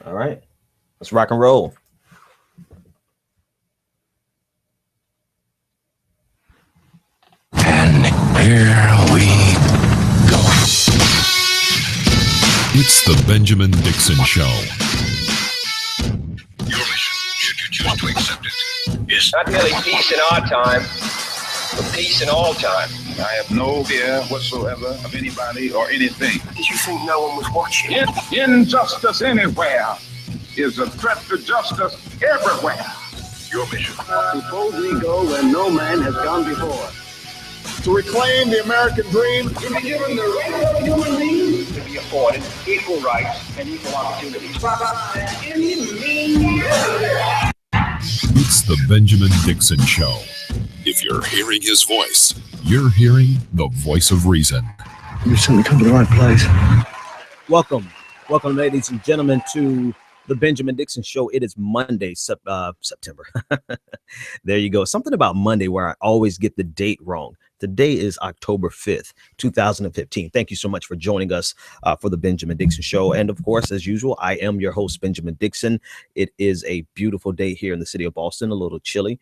All right, let's rock and roll. And here we go. It's the Benjamin Dixon Show. Your mission, should you choose to accept it, is not merely peace in our time, but peace in all time. I have no fear whatsoever of anybody or anything. Did you think no one was watching? Injustice anywhere is a threat to justice everywhere. your mission. Suppose we go where no man has gone before. To reclaim the American dream. To be given the right of human beings to be afforded equal rights and equal opportunities. It's the Benjamin Dixon Show. If you're hearing his voice, you're hearing the voice of reason. You've certainly come to the right place. Welcome, ladies and gentlemen, to the Benjamin Dixon Show. It is Monday, September. There you go. Something about Monday where I always get the date wrong. Today is October 5th, 2015. Thank you so much for joining us for the Benjamin Dixon Show. And of course, as usual, I am your host, Benjamin Dixon. It is a beautiful day here in the city of Boston, a little chilly.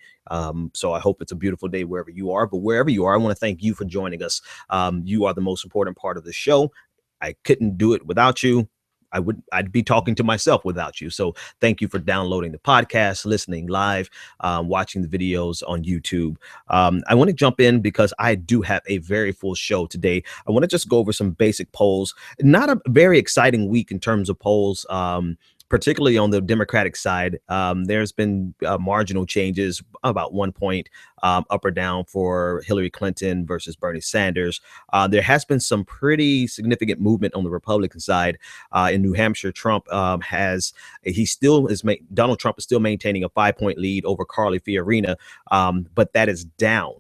So I hope it's a beautiful day wherever you are. But wherever you are, I want to thank you for joining us. You are the most important part of the show. I couldn't do it without you. I'd be talking to myself without you. So thank you for downloading the podcast, listening live, watching the videos on YouTube. I want to jump in because I do have a very full show today. I want to just go over some basic polls. Not a very exciting week in terms of polls. Particularly on the Democratic side, there's been marginal changes, about 1 point up or down for Hillary Clinton versus Bernie Sanders. There has been some pretty significant movement on the Republican side. In New Hampshire, Donald Trump is still maintaining a 5-point lead over Carly Fiorina, but that is down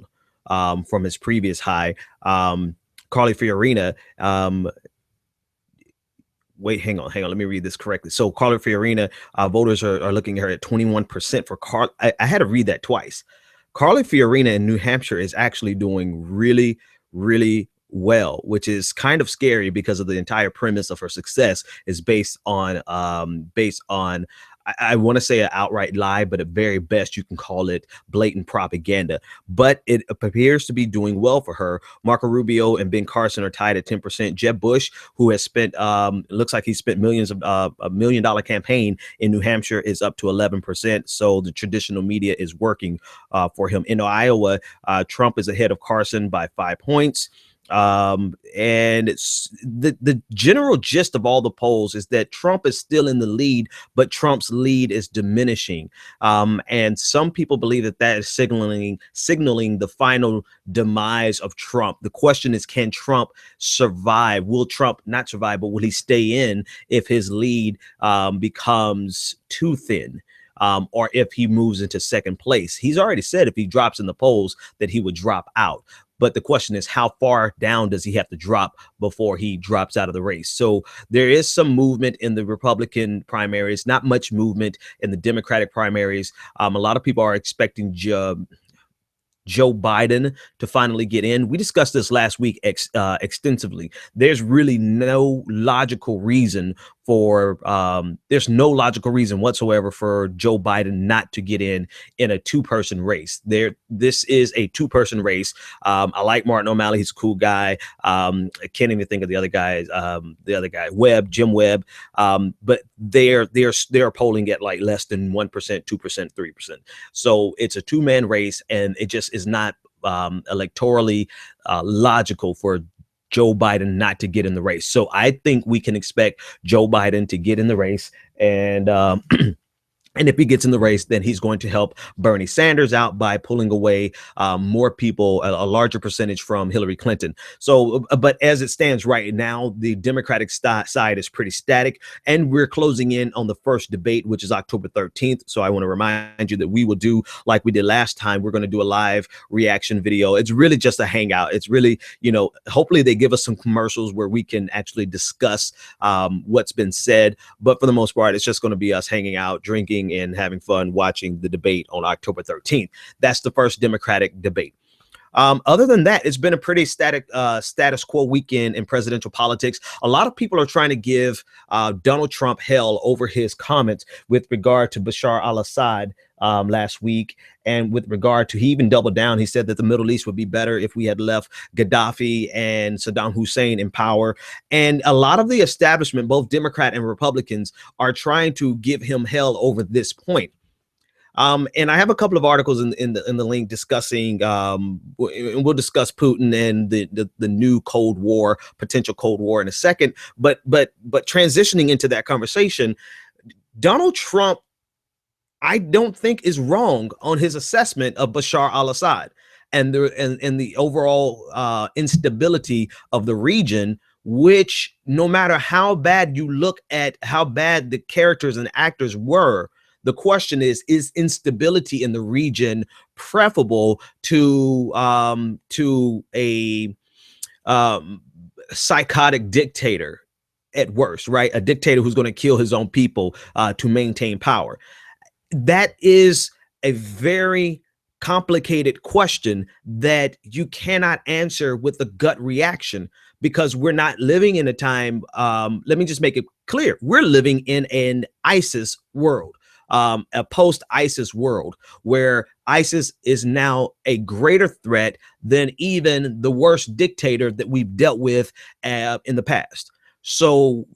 from his previous high. Carly Fiorina, wait, hang on. Let me read this correctly. So Carly Fiorina, voters are looking at her at 21% for Carly. I had to read that twice. Carly Fiorina in New Hampshire is actually doing really, really well, which is kind of scary because of the entire premise of her success is based on I want to say an outright lie, but at very best you can call it blatant propaganda. But it appears to be doing well for her. Marco Rubio and Ben Carson are tied at 10%. Jeb Bush, who has spent, looks like he spent millions of $1 million campaign in New Hampshire, is up to 11%. So the traditional media is working for him. In Iowa, Trump is ahead of Carson by 5 points. And it's the general gist of all the polls is that Trump is still in the lead, but Trump's lead is diminishing. And some people believe that is signaling the final demise of Trump. The question is, can Trump survive? Will Trump not survive, but will he stay in if his lead becomes too thin? Or if he moves into second place? He's already said if he drops in the polls that he would drop out. But the question is, how far down does he have to drop before he drops out of the race? So there is some movement in the Republican primaries, not much movement in the Democratic primaries. A lot of people are expecting Joe Biden to finally get in. We discussed this last week extensively. There's really no logical reason whatsoever for Joe Biden not to get in a two-person race. This is a two-person race. I like Martin O'Malley. He's a cool guy. I can't even think of the other guy, Jim Webb. But they're polling at like less than 1%, 2%, 3%. So it's a two-man race, and it just is not electorally logical for Joe Biden not to get in the race. So I think we can expect Joe Biden to get in the race, and and if he gets in the race, then he's going to help Bernie Sanders out by pulling away more people, a larger percentage from Hillary Clinton. So, but as it stands right now, the Democratic side is pretty static, and we're closing in on the first debate, which is October 13th. So I want to remind you that we will do like we did last time. We're going to do a live reaction video. It's really just a hangout. It's really, hopefully they give us some commercials where we can actually discuss what's been said. But for the most part, it's just going to be us hanging out, drinking, and having fun watching the debate on October 13th. That's the first Democratic debate. Other than that, it's been a pretty status quo weekend in presidential politics. A lot of people are trying to give Donald Trump hell over his comments with regard to Bashar al-Assad last week. And with regard to, he even doubled down. He said that the Middle East would be better if we had left Gaddafi and Saddam Hussein in power. And a lot of the establishment, both Democrat and Republicans, are trying to give him hell over this point. And I have a couple of articles in the link discussing, we'll discuss Putin and the new Cold War, potential Cold War in a second. But transitioning into that conversation, Donald Trump, I don't think, is wrong on his assessment of Bashar al-Assad and the overall instability of the region, which, no matter how bad you look at how bad the characters and actors were, the question is instability in the region preferable to a psychotic dictator at worst, right? A dictator who's going to kill his own people to maintain power. That is a very complicated question that you cannot answer with a gut reaction, because we're not living in a time, let me just make it clear, we're living in an ISIS world, a post-ISIS world, where ISIS is now a greater threat than even the worst dictator that we've dealt with in the past. So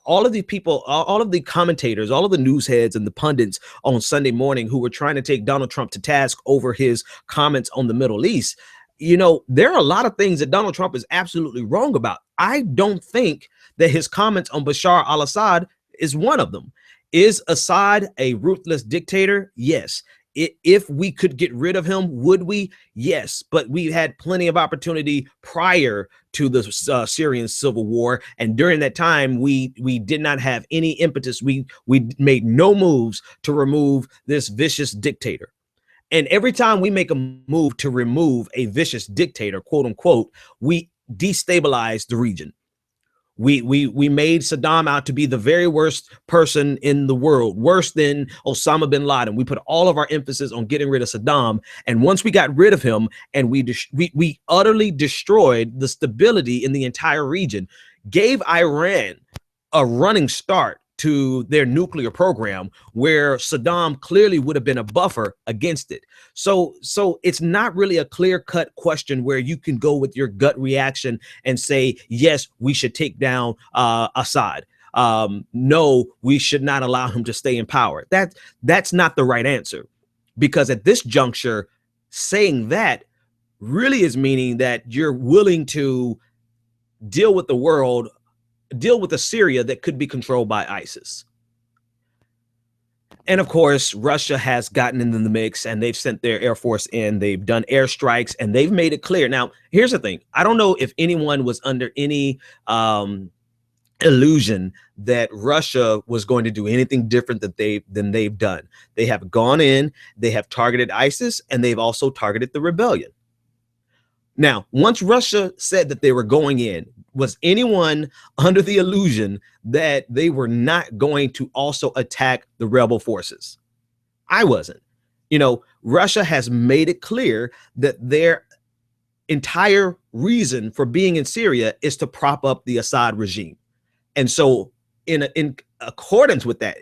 all of the people, all of the commentators, all of the news heads and the pundits on Sunday morning who were trying to take Donald Trump to task over his comments on the Middle East, you know, there are a lot of things that Donald Trump is absolutely wrong about. I don't think that his comments on Bashar al-Assad is one of them. Is Assad a ruthless dictator? Yes. If we could get rid of him, would we? Yes. But we had plenty of opportunity prior to the Syrian civil war. And during that time, we did not have any impetus. We made no moves to remove this vicious dictator. And every time we make a move to remove a vicious dictator, quote unquote, we destabilize the region. We made Saddam out to be the very worst person in the world, worse than Osama bin Laden. We put all of our emphasis on getting rid of Saddam. And once we got rid of him and we utterly destroyed the stability in the entire region, gave Iran a running start to their nuclear program, where Saddam clearly would have been a buffer against it. So it's not really a clear-cut question where you can go with your gut reaction and say, yes, we should take down Assad. No, we should not allow him to stay in power. That's not the right answer, because at this juncture, saying that really is meaning that you're willing to deal with the world, deal with a Syria that could be controlled by ISIS. And of course, Russia has gotten into the mix, and they've sent their Air Force in. They've done airstrikes, and they've made it clear. Now, here's the thing. I don't know if anyone was under any illusion that Russia was going to do anything different than they've done. They have gone in, they have targeted ISIS, and they've also targeted the rebellion. Now, once Russia said that they were going in, was anyone under the illusion that they were not going to also attack the rebel forces? I wasn't. You know, Russia has made it clear that their entire reason for being in Syria is to prop up the Assad regime. And so in accordance with that,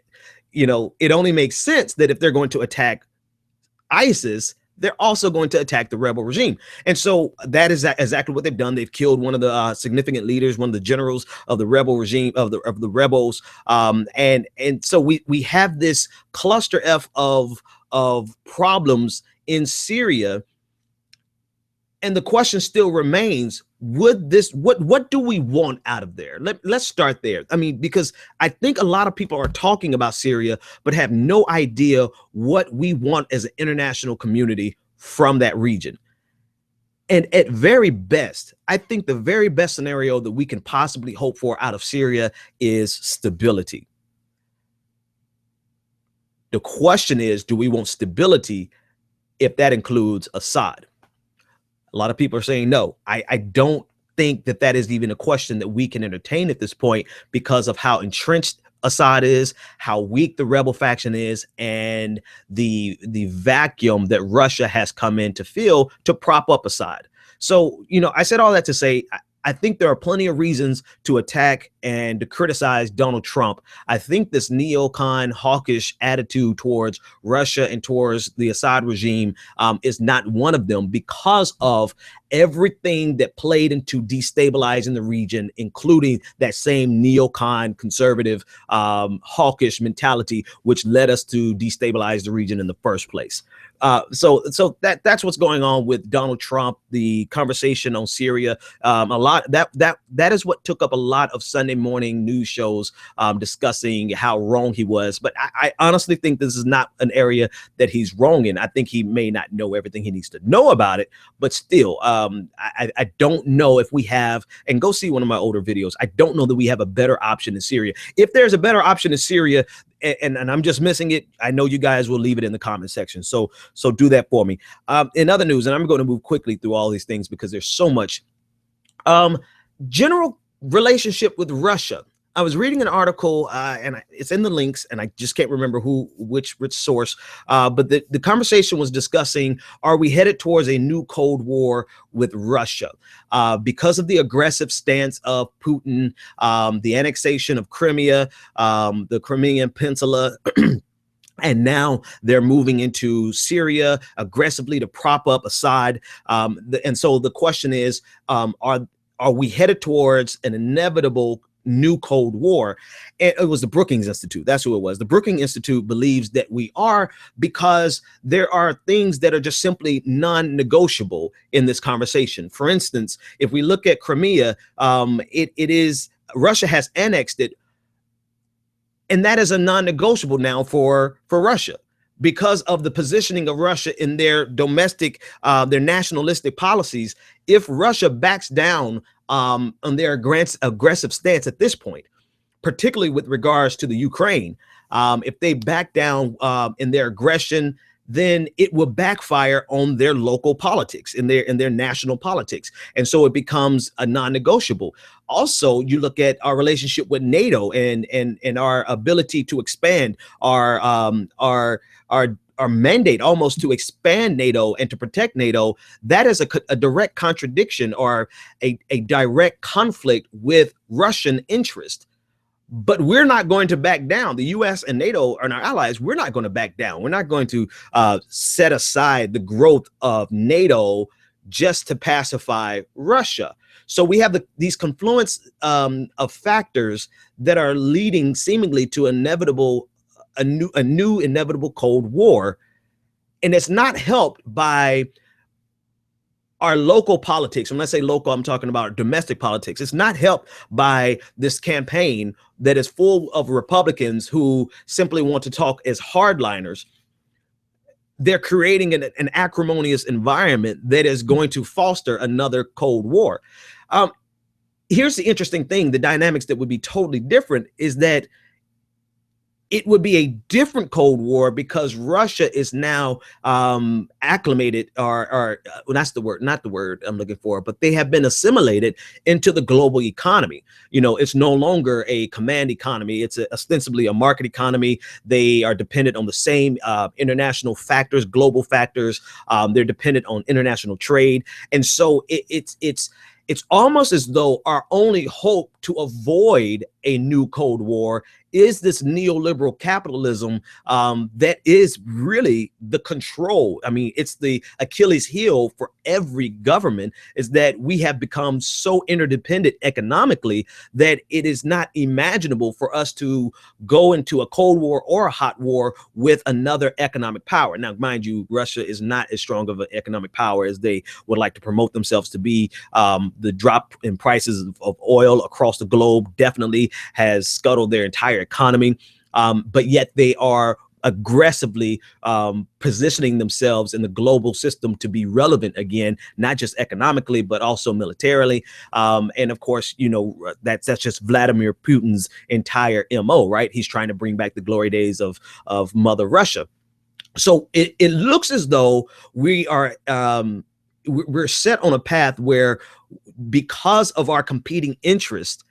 you know, it only makes sense that if they're going to attack ISIS, they're also going to attack the rebel regime. And so that is exactly what they've done. They've killed one of the significant leaders, one of the generals of the rebel regime, of the rebels. And so we have this cluster F of problems in Syria. And the question still remains, what do we want out of there? Let's start there. I mean, because I think a lot of people are talking about Syria, but have no idea what we want as an international community from that region. And at very best, I think the very best scenario that we can possibly hope for out of Syria is stability. The question is, do we want stability if that includes Assad? A lot of people are saying no. I don't think that is even a question that we can entertain at this point, because of how entrenched Assad is, how weak the rebel faction is, and the vacuum that Russia has come in to fill to prop up Assad. So, I said all that to say, I think there are plenty of reasons to attack and to criticize Donald Trump. I think this neocon hawkish attitude towards Russia and towards the Assad regime is not one of them, because of everything that played into destabilizing the region, including that same neocon conservative hawkish mentality, which led us to destabilize the region in the first place. So that's what's going on with Donald Trump. The conversation on Syria, a lot that is what took up a lot of Sunday morning news shows discussing how wrong he was. But I honestly think this is not an area that he's wrong in. I think he may not know everything he needs to know about it, but still, I don't know if we have. And go see one of my older videos. I don't know that we have a better option in Syria. If there's a better option in Syria, and I'm just missing it, I know you guys will leave it in the comment section. So do that for me. In other news, and I'm going to move quickly through all these things because there's so much. General relationship with Russia. I was reading an article, and it's in the links, and I just can't remember which source. But the conversation was discussing: are we headed towards a new Cold War with Russia because of the aggressive stance of Putin, the annexation of Crimea, the Crimean Peninsula? And now they're moving into Syria aggressively to prop up Assad. And so the question is, are we headed towards an inevitable new Cold War? And it was the Brookings Institute. That's who it was. The Brookings Institute believes that we are, because there are things that are just simply non-negotiable in this conversation. For instance, if we look at Crimea, it is Russia has annexed it. And that is a non-negotiable now for Russia, because of the positioning of Russia in their domestic, their nationalistic policies. If Russia backs down on their aggressive stance at this point, particularly with regards to the Ukraine, if they back down in their aggression, then it will backfire on their local politics, in their national politics. And so it becomes a non-negotiable. Also, you look at our relationship with NATO and our ability to expand our mandate almost to expand NATO and to protect NATO. That is a direct contradiction or a direct conflict with Russian interest. But we're not going to back down. The U.S. and NATO and our allies, we're not going to back down. We're not going to set aside the growth of NATO just to pacify Russia. So we have these confluence of factors that are leading seemingly to a new inevitable Cold War. And it's not helped by our local politics. When I say local, I'm talking about domestic politics. It's not helped by this campaign that is full of Republicans who simply want to talk as hardliners. They're creating an acrimonious environment that is going to foster another Cold War. Here's the interesting thing: the dynamics that would be totally different is that it would be a different Cold War because Russia is now acclimated, or that's the word, not the word I'm looking for, but they have been assimilated into the global economy. It's no longer a command economy. It's ostensibly a market economy. They are dependent on the same international factors, global factors. They're dependent on international trade. And so it's almost as though our only hope to avoid a new Cold War is this neoliberal capitalism that is really the control. I mean, it's the Achilles heel for every government, is that we have become so interdependent economically that it is not imaginable for us to go into a Cold War or a hot war with another economic power. Now, mind you, Russia is not as strong of an economic power as they would like to promote themselves to be. The drop in prices of oil across the globe definitely has scuttled their entire economy, but yet they are aggressively positioning themselves in the global system to be relevant again, not just economically, but also militarily. And of course, that's just Vladimir Putin's entire MO, right? He's trying to bring back the glory days of Mother Russia. So it looks as though we are we're set on a path where, because of our competing interests,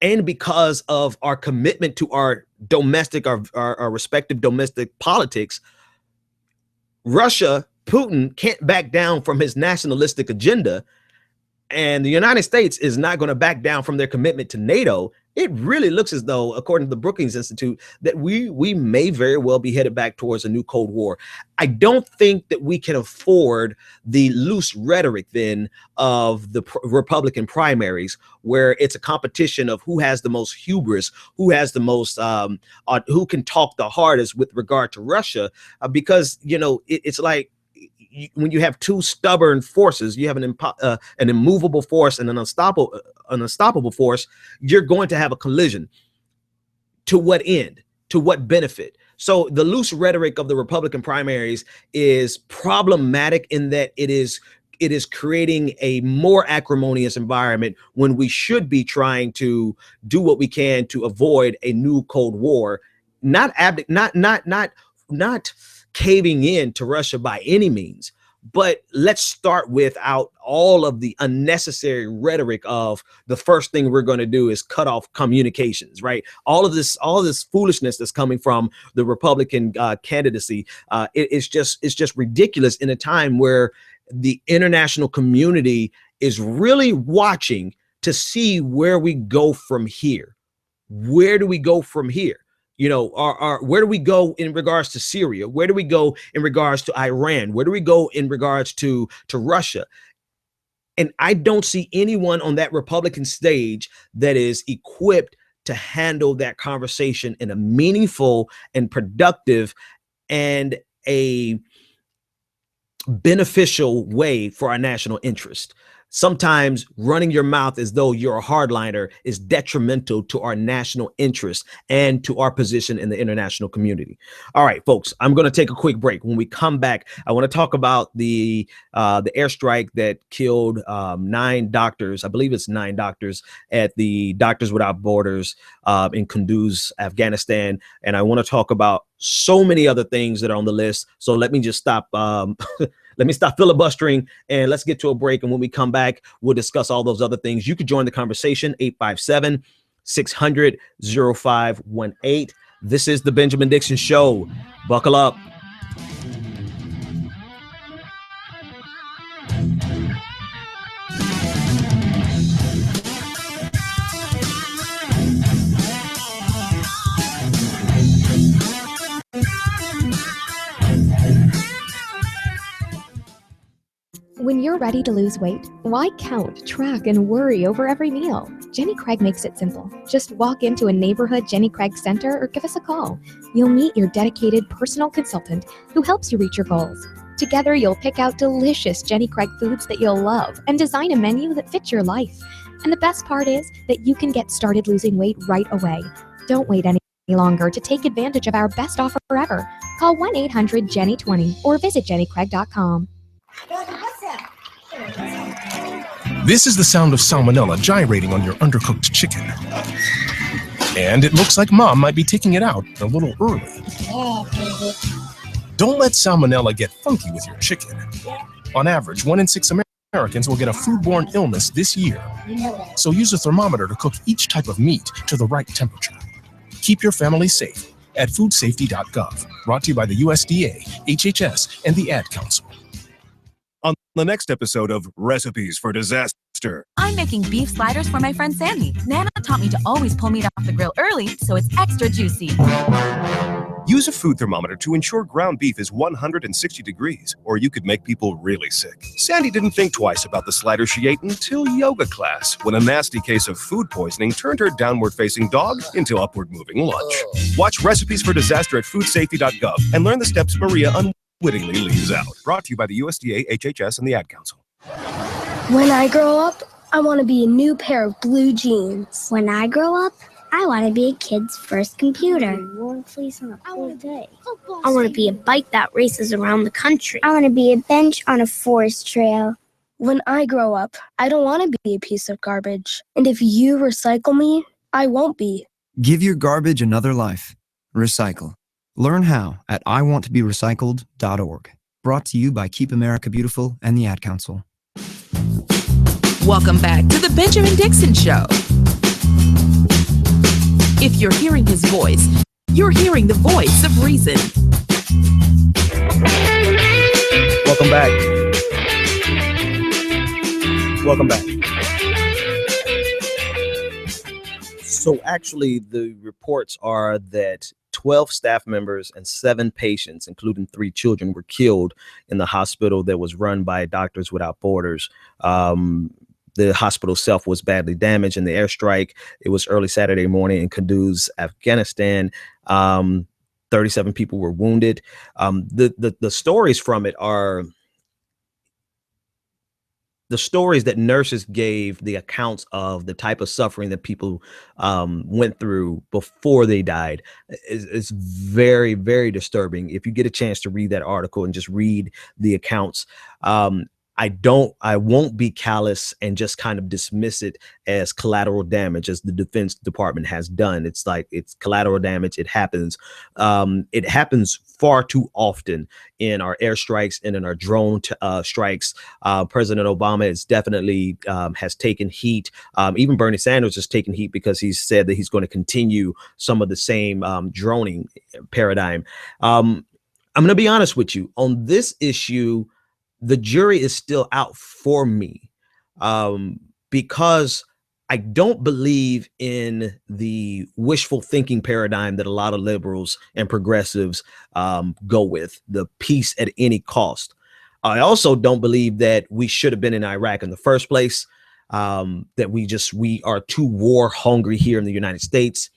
and because of our commitment to our domestic, our respective domestic politics, Russia, Putin can't back down from his nationalistic agenda, and the United States is not going to back down from their commitment to NATO. It really looks as though, according to the Brookings Institute, that we may very well be headed back towards a new Cold War. I don't think that we can afford the loose rhetoric then of the Republican primaries, where it's a competition of who has the most hubris, who has the most, who can talk the hardest with regard to Russia, because, you know, it's like, when you have two stubborn forces, you have an immovable force and an unstoppable force, you're going to have a collision. To what end? To what benefit? So the loose rhetoric of the Republican primaries is problematic in that it is creating a more acrimonious environment when we should be trying to do what we can to avoid a new Cold War, not caving in to Russia by any means. But let's start without all of the unnecessary rhetoric of the first thing we're going to do is cut off communications, right? All of this foolishness that's coming from the Republican candidacy, it's just ridiculous in a time where the international community is really watching to see where we go from here. Where do we go from here? You know, where do we go in regards to Syria? Where do we go in regards to Iran? Where do we go in regards to Russia? And I don't see anyone on that Republican stage that is equipped to handle that conversation in a meaningful and productive and a beneficial way for our national interest. Sometimes running your mouth as though you're a hardliner is detrimental to our national interest and to our position in the international community. All right, folks, I'm going to take a quick break. When we come back, I want to talk about the airstrike that killed 9 doctors. I believe it's 9 doctors at the Doctors Without Borders in Kunduz, Afghanistan. And I want to talk about so many other things that are on the list. So let me just stop. Let me stop filibustering and let's get to a break. And when we come back, we'll discuss all those other things. You could join the conversation, 857-600-0518. This is the Benjamin Dixon Show. Buckle up. When you're ready to lose weight, why count, track, and worry over every meal? Jenny Craig makes it simple. Just walk into a neighborhood Jenny Craig center or give us a call. You'll meet your dedicated personal consultant who helps you reach your goals. Together, you'll pick out delicious Jenny Craig foods that you'll love and design a menu that fits your life. And the best part is that you can get started losing weight right away. Don't wait any longer to take advantage of our best offer ever. Call 1-800-JENNY20 or visit jennycraig.com. This is the sound of salmonella gyrating on your undercooked chicken. And it looks like Mom might be taking it out a little early. Don't let salmonella get funky with your chicken. On average, 1 in 6 Americans will get a foodborne illness this year. So use a thermometer to cook each type of meat to the right temperature. Keep your family safe at foodsafety.gov. Brought to you by the USDA, HHS, and the Ad Council. On the next episode of Recipes for Disaster. I'm making beef sliders for my friend Sandy. Nana taught me to always pull meat off the grill early so it's extra juicy. Use a food thermometer to ensure ground beef is 160 degrees, or you could make people really sick. Sandy didn't think twice about the slider she ate until yoga class, when a nasty case of food poisoning turned her downward-facing dog into upward-moving lunch. Watch Recipes for Disaster at foodsafety.gov and learn the steps Maria unwittingly leaves out. Brought to you by the USDA, HHS, and the Ad Council. When I grow up, I want to be a new pair of blue jeans. When I grow up, I want to be a kid's first computer. I want to be a bike that races around the country. I want to be a bench on a forest trail. When I grow up, I don't want to be a piece of garbage. And if you recycle me, I won't be. Give your garbage another life. Recycle. Learn how at iwanttoberecycled.org. Brought to you by Keep America Beautiful and the Ad Council. Welcome back to the Benjamin Dixon Show. If you're hearing his voice, you're hearing the voice of reason. Welcome back. Welcome back. So actually, the reports are that 12 staff members and 7 patients, including 3 children, were killed in the hospital that was run by Doctors Without Borders. The hospital itself was badly damaged in the airstrike. It was early Saturday morning in Kunduz, Afghanistan. 37 people were wounded. The stories from it are the stories that nurses gave, the accounts of the type of suffering that people went through before they died is very, very disturbing. If you get a chance to read that article and just read the accounts, I won't be callous and just kind of dismiss it as collateral damage, as the Defense Department has done. It's like, it's collateral damage. It happens. It happens far too often in our airstrikes and in our drone strikes. President Obama is definitely has taken heat. Even Bernie Sanders has taken heat because he said that he's going to continue some of the same droning paradigm. I'm going to be honest with you on this issue. The jury is still out for me because I don't believe in the wishful thinking paradigm that a lot of liberals and progressives go with, the peace at any cost. I also don't believe that we should have been in Iraq in the first place, that we are too war hungry here in the United States.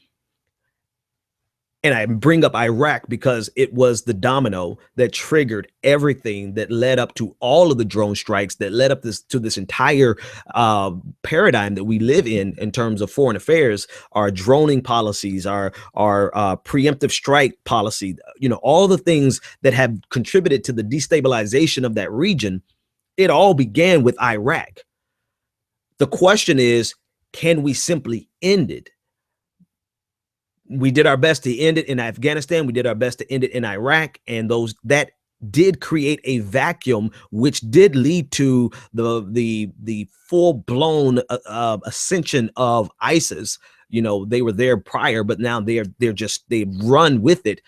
And I bring up Iraq because it was the domino that triggered everything that led up to all of the drone strikes, that led up to this entire paradigm that we live in terms of foreign affairs, our droning policies, our preemptive strike policy, all the things that have contributed to the destabilization of that region. It all began with Iraq. The question is, can we simply end it? We did our best to end it in Afghanistan. We did our best to end it in Iraq, and that did create a vacuum, which did lead to the full-blown ascension of ISIS. They were there prior, but now they've run with it.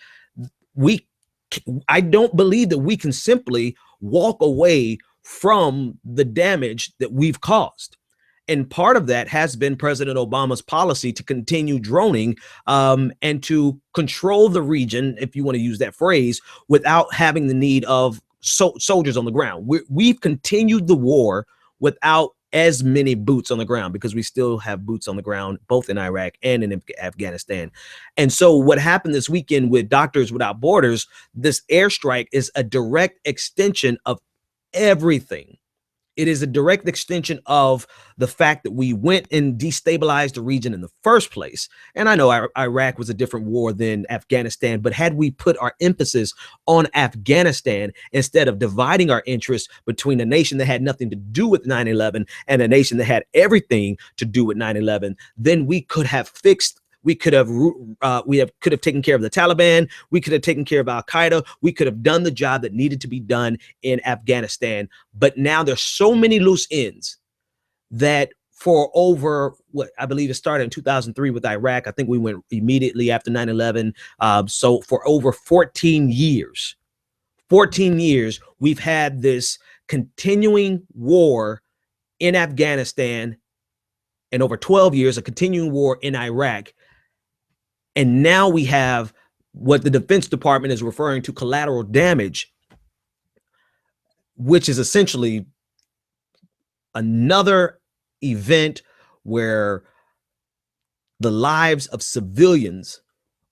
I don't believe that we can simply walk away from the damage that we've caused. And part of that has been President Obama's policy to continue droning and to control the region, if you want to use that phrase, without having the need of soldiers on the ground. We've continued the war without as many boots on the ground because we still have boots on the ground, both in Iraq and in Afghanistan. And so what happened this weekend with Doctors Without Borders, this airstrike is a direct extension of everything. It is a direct extension of the fact that we went and destabilized the region in the first place. And I know Iraq was a different war than Afghanistan, but had we put our emphasis on Afghanistan instead of dividing our interests between a nation that had nothing to do with 9/11 and a nation that had everything to do with 9/11, then we could have fixed. We could have taken care of the Taliban. We could have taken care of Al Qaeda. We could have done the job that needed to be done in Afghanistan. But now there's so many loose ends that for over what I believe it started in 2003 with Iraq. I think we went immediately after 9/11. So for over 14 years, we've had this continuing war in Afghanistan, and over 12 years, a continuing war in Iraq. And now we have what the Defense Department is referring to collateral damage, which is essentially another event where the lives of civilians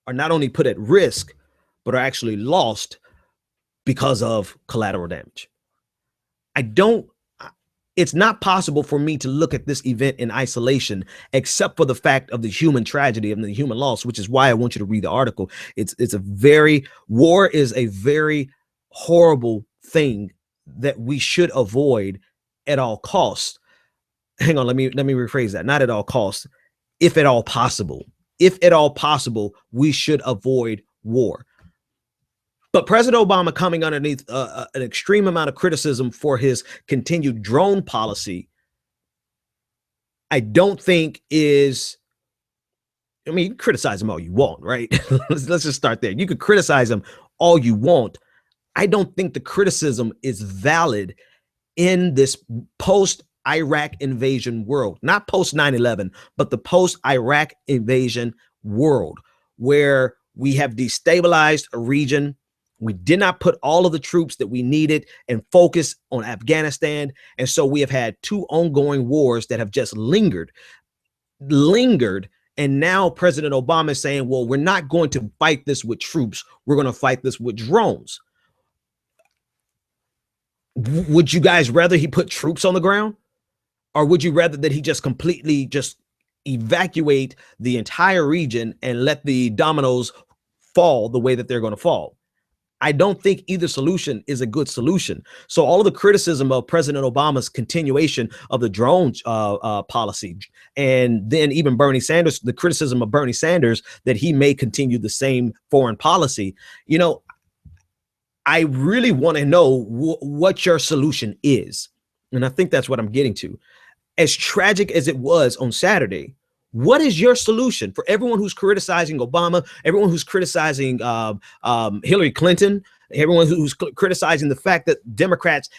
are not only put at risk, but are actually lost because of collateral damage. It's not possible for me to look at this event in isolation, except for the fact of the human tragedy and the human loss, which is why I want you to read the article. War is a very horrible thing that we should avoid at all costs. Hang on, let me rephrase that. Not at all costs, if at all possible. If at all possible, we should avoid war. But President Obama, coming underneath an extreme amount of criticism for his continued drone policy, I don't think is I mean, you can criticize him all you want, right? Let's just start there. You could criticize him all you want. I don't think the criticism is valid in this post-Iraq invasion world, not post 9/11, but the post-Iraq invasion world, where we have destabilized a region. We did not put all of the troops that we needed and focus on Afghanistan. And so we have had 2 ongoing wars that have just lingered. And now President Obama is saying, well, we're not going to fight this with troops. We're going to fight this with drones. Would you guys rather he put troops on the ground? Or would you rather that he just completely just evacuate the entire region and let the dominoes fall the way that they're going to fall? I don't think either solution is a good solution. So all of the criticism of President Obama's continuation of the drone policy, and then even Bernie Sanders, the criticism of Bernie Sanders that he may continue the same foreign policy, you know, I really want to know what your solution is. And I think that's what I'm getting to. As tragic as it was on Saturday, what is your solution for everyone who's criticizing Obama, everyone who's criticizing Hillary Clinton, everyone who's criticizing the fact that Democrats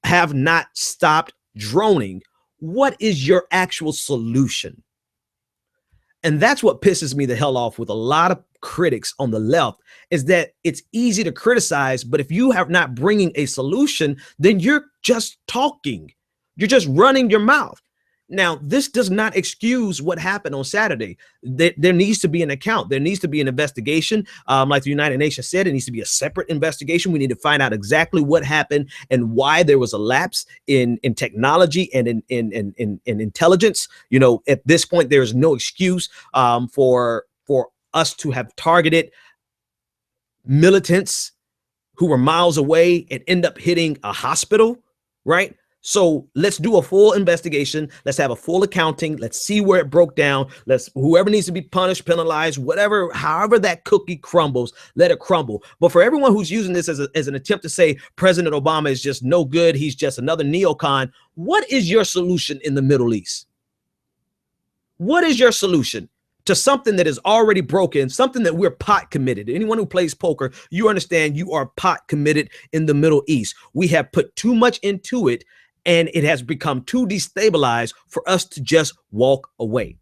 have not stopped droning? What is your actual solution? And that's what pisses me the hell off with a lot of critics on the left, is that it's easy to criticize, but if you are not bringing a solution, then you're just talking. You're just running your mouth. Now, this does not excuse what happened on Saturday. There needs to be an account. There needs to be an investigation. Like the United Nations said, it needs to be a separate investigation. We need to find out exactly what happened and why there was a lapse in technology and in intelligence. You know, at this point, there is no excuse for us to have targeted militants who were miles away and end up hitting a hospital, right? So let's do a full investigation. Let's have a full accounting. Let's see where it broke down. Whoever needs to be punished, penalized, whatever, however that cookie crumbles, let it crumble. But for everyone who's using this as an attempt to say President Obama is just no good, he's just another neocon, what is your solution in the Middle East? What is your solution to something that is already broken, something that we're pot committed? Anyone who plays poker, you understand you are pot committed in the Middle East. We have put too much into it, and it has become too destabilized for us to just walk away.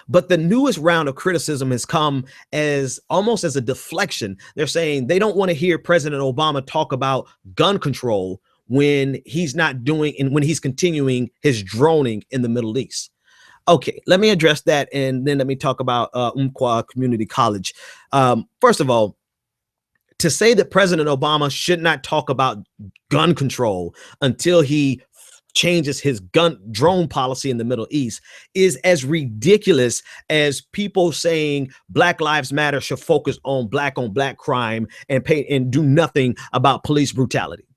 But the newest round of criticism has come as almost as a deflection. They're saying they don't want to hear President Obama talk about gun control when he's not doing and when he's continuing his droning in the Middle East. Okay, let me address that, and then let me talk about Umqua Community College. First of all, to say that President Obama should not talk about gun control until he changes his drone policy in the Middle East is as ridiculous as people saying Black Lives Matter should focus on black crime and do nothing about police brutality.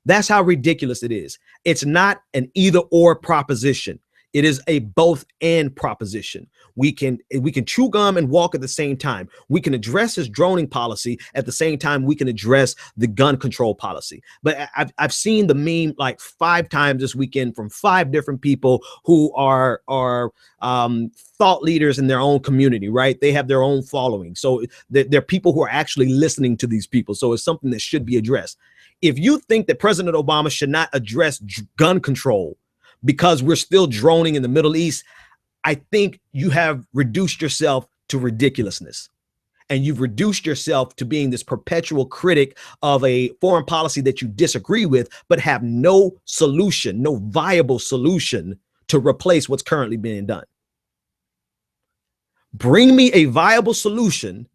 That's how ridiculous it is. It's not an either or proposition. It is a both and proposition. We can chew gum and walk at the same time. We can address his droning policy at the same time we can address the gun control policy. But I've seen the meme like 5 times this weekend from 5 different people who are thought leaders in their own community, right? They have their own following. So they're people who are actually listening to these people. So it's something that should be addressed. If you think that President Obama should not address gun control because we're still droning in the Middle East, I think you have reduced yourself to ridiculousness. And you've reduced yourself to being this perpetual critic of a foreign policy that you disagree with, but have no solution, no viable solution to replace what's currently being done. Bring me a viable solution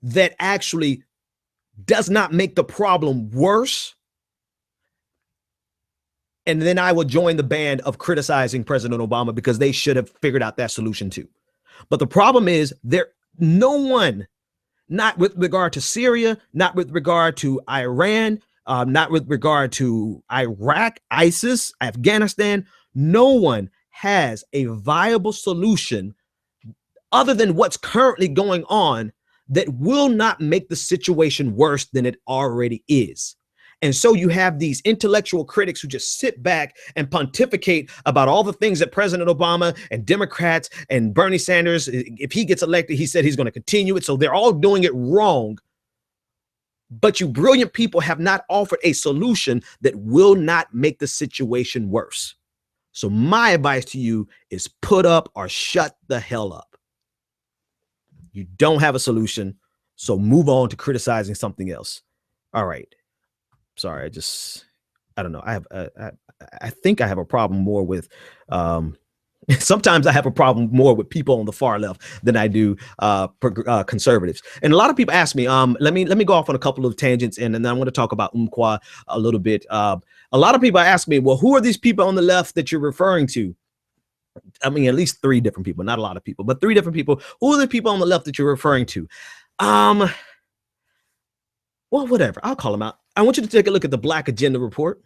that actually does not make the problem worse, and then I will join the band of criticizing President Obama because they should have figured out that solution too. But the problem is no one, not with regard to Syria, not with regard to Iran, not with regard to Iraq, ISIS, Afghanistan, no one has a viable solution other than what's currently going on that will not make the situation worse than it already is. And so you have these intellectual critics who just sit back and pontificate about all the things that President Obama and Democrats and Bernie Sanders, if he gets elected, he said he's going to continue it. So they're all doing it wrong. But you brilliant people have not offered a solution that will not make the situation worse. So my advice to you is put up or shut the hell up. You don't have a solution, so move on to criticizing something else. All right. Sorry, I don't know. I think I have a problem more with, sometimes I have a problem more with people on the far left than I do conservatives. And a lot of people ask me, let me go off on a couple of tangents, and then I want to talk about Umqua a little bit. A lot of people ask me, well, who are these people on the left that you're referring to? I mean, at least 3 different people, not a lot of people, but 3 different people. Who are the people on the left that you're referring to? Well, whatever. I'll call them out. I want you to take a look at the Black Agenda report.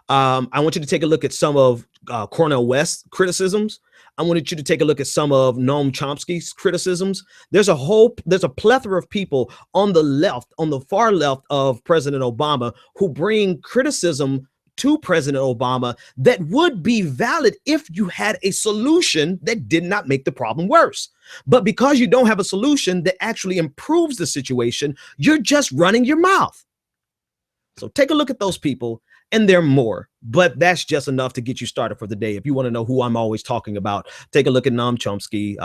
I want you to take a look at some of Cornel West's criticisms. I wanted you to take a look at some of Noam Chomsky's criticisms. There's a plethora of people on the left, on the far left of President Obama, who bring criticism to President Obama that would be valid if you had a solution that did not make the problem worse. But because you don't have a solution that actually improves the situation, you're just running your mouth. So take a look at those people, and there are more, but that's just enough to get you started for the day. If you want to know who I'm always talking about, take a look at Noam Chomsky.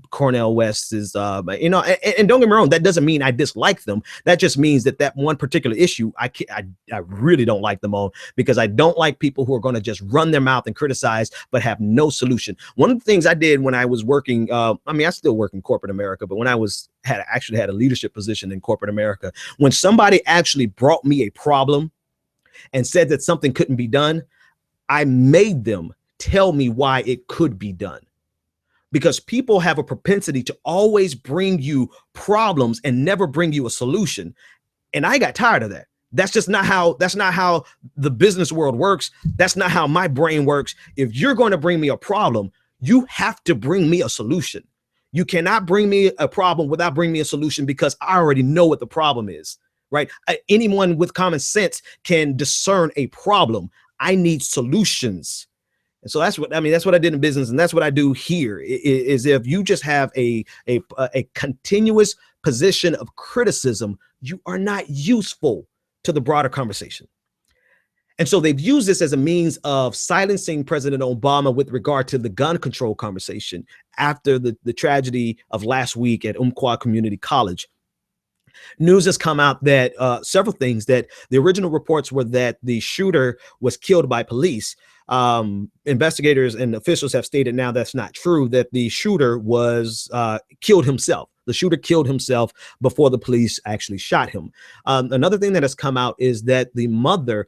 Cornel West is, and don't get me wrong, that doesn't mean I dislike them. That just means that one particular issue, I really don't like them on, because I don't like people who are going to just run their mouth and criticize, but have no solution. One of the things I did when I was working, I still work in corporate America, but when I actually had a leadership position in corporate America, when somebody actually brought me a problem and said that something couldn't be done, I made them tell me why it could be done. Because people have a propensity to always bring you problems and never bring you a solution. And I got tired of that. That's not how the business world works. That's not how my brain works. If you're going to bring me a problem, you have to bring me a solution. You cannot bring me a problem without bringing me a solution, because I already know what the problem is. Right? Anyone with common sense can discern a problem. I need solutions. And so that's what I did in business, and that's what I do here. Is if you just have a continuous position of criticism, you are not useful to the broader conversation. And so they've used this as a means of silencing President Obama with regard to the gun control conversation after the tragedy of last week at Umqua Community College. News has come out that several things, that the original reports were that the shooter was killed by police. Investigators and officials have stated now that's not true, that the shooter was killed himself. The shooter killed himself before the police actually shot him. Another thing that has come out is that the mother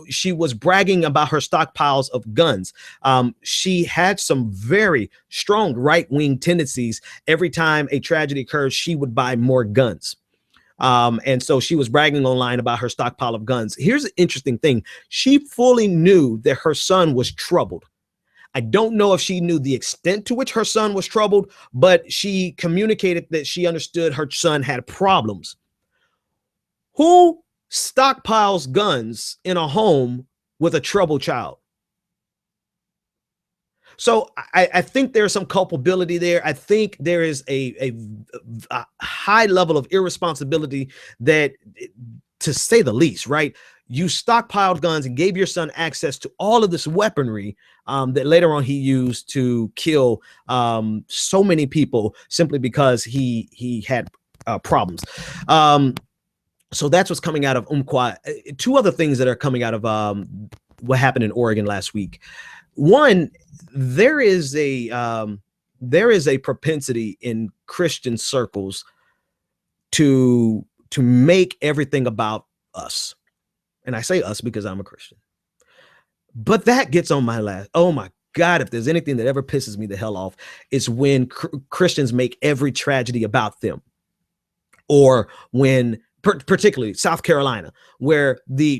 she was bragging about her stockpiles of guns. She had some very strong right-wing tendencies. Every time a tragedy occurs, she would buy more guns. And so she was bragging online about her stockpile of guns. Here's an interesting thing. She fully knew that her son was troubled. I don't know if she knew the extent to which her son was troubled, but she communicated that she understood her son had problems. Who stockpiles guns in a home with a troubled child? So I think there's some culpability there. I think there is a high level of irresponsibility that, to say the least, right? You stockpiled guns and gave your son access to all of this weaponry that later on he used to kill so many people simply because he had problems. So that's what's coming out of Umqua. 2 other things that are coming out of what happened in Oregon last week. One, there is a propensity in Christian circles to make everything about us. And I say us because I'm a Christian. But that gets on my last. Oh my God, if there's anything that ever pisses me the hell off, it's when Christians make every tragedy about them. Or when, particularly South Carolina, where the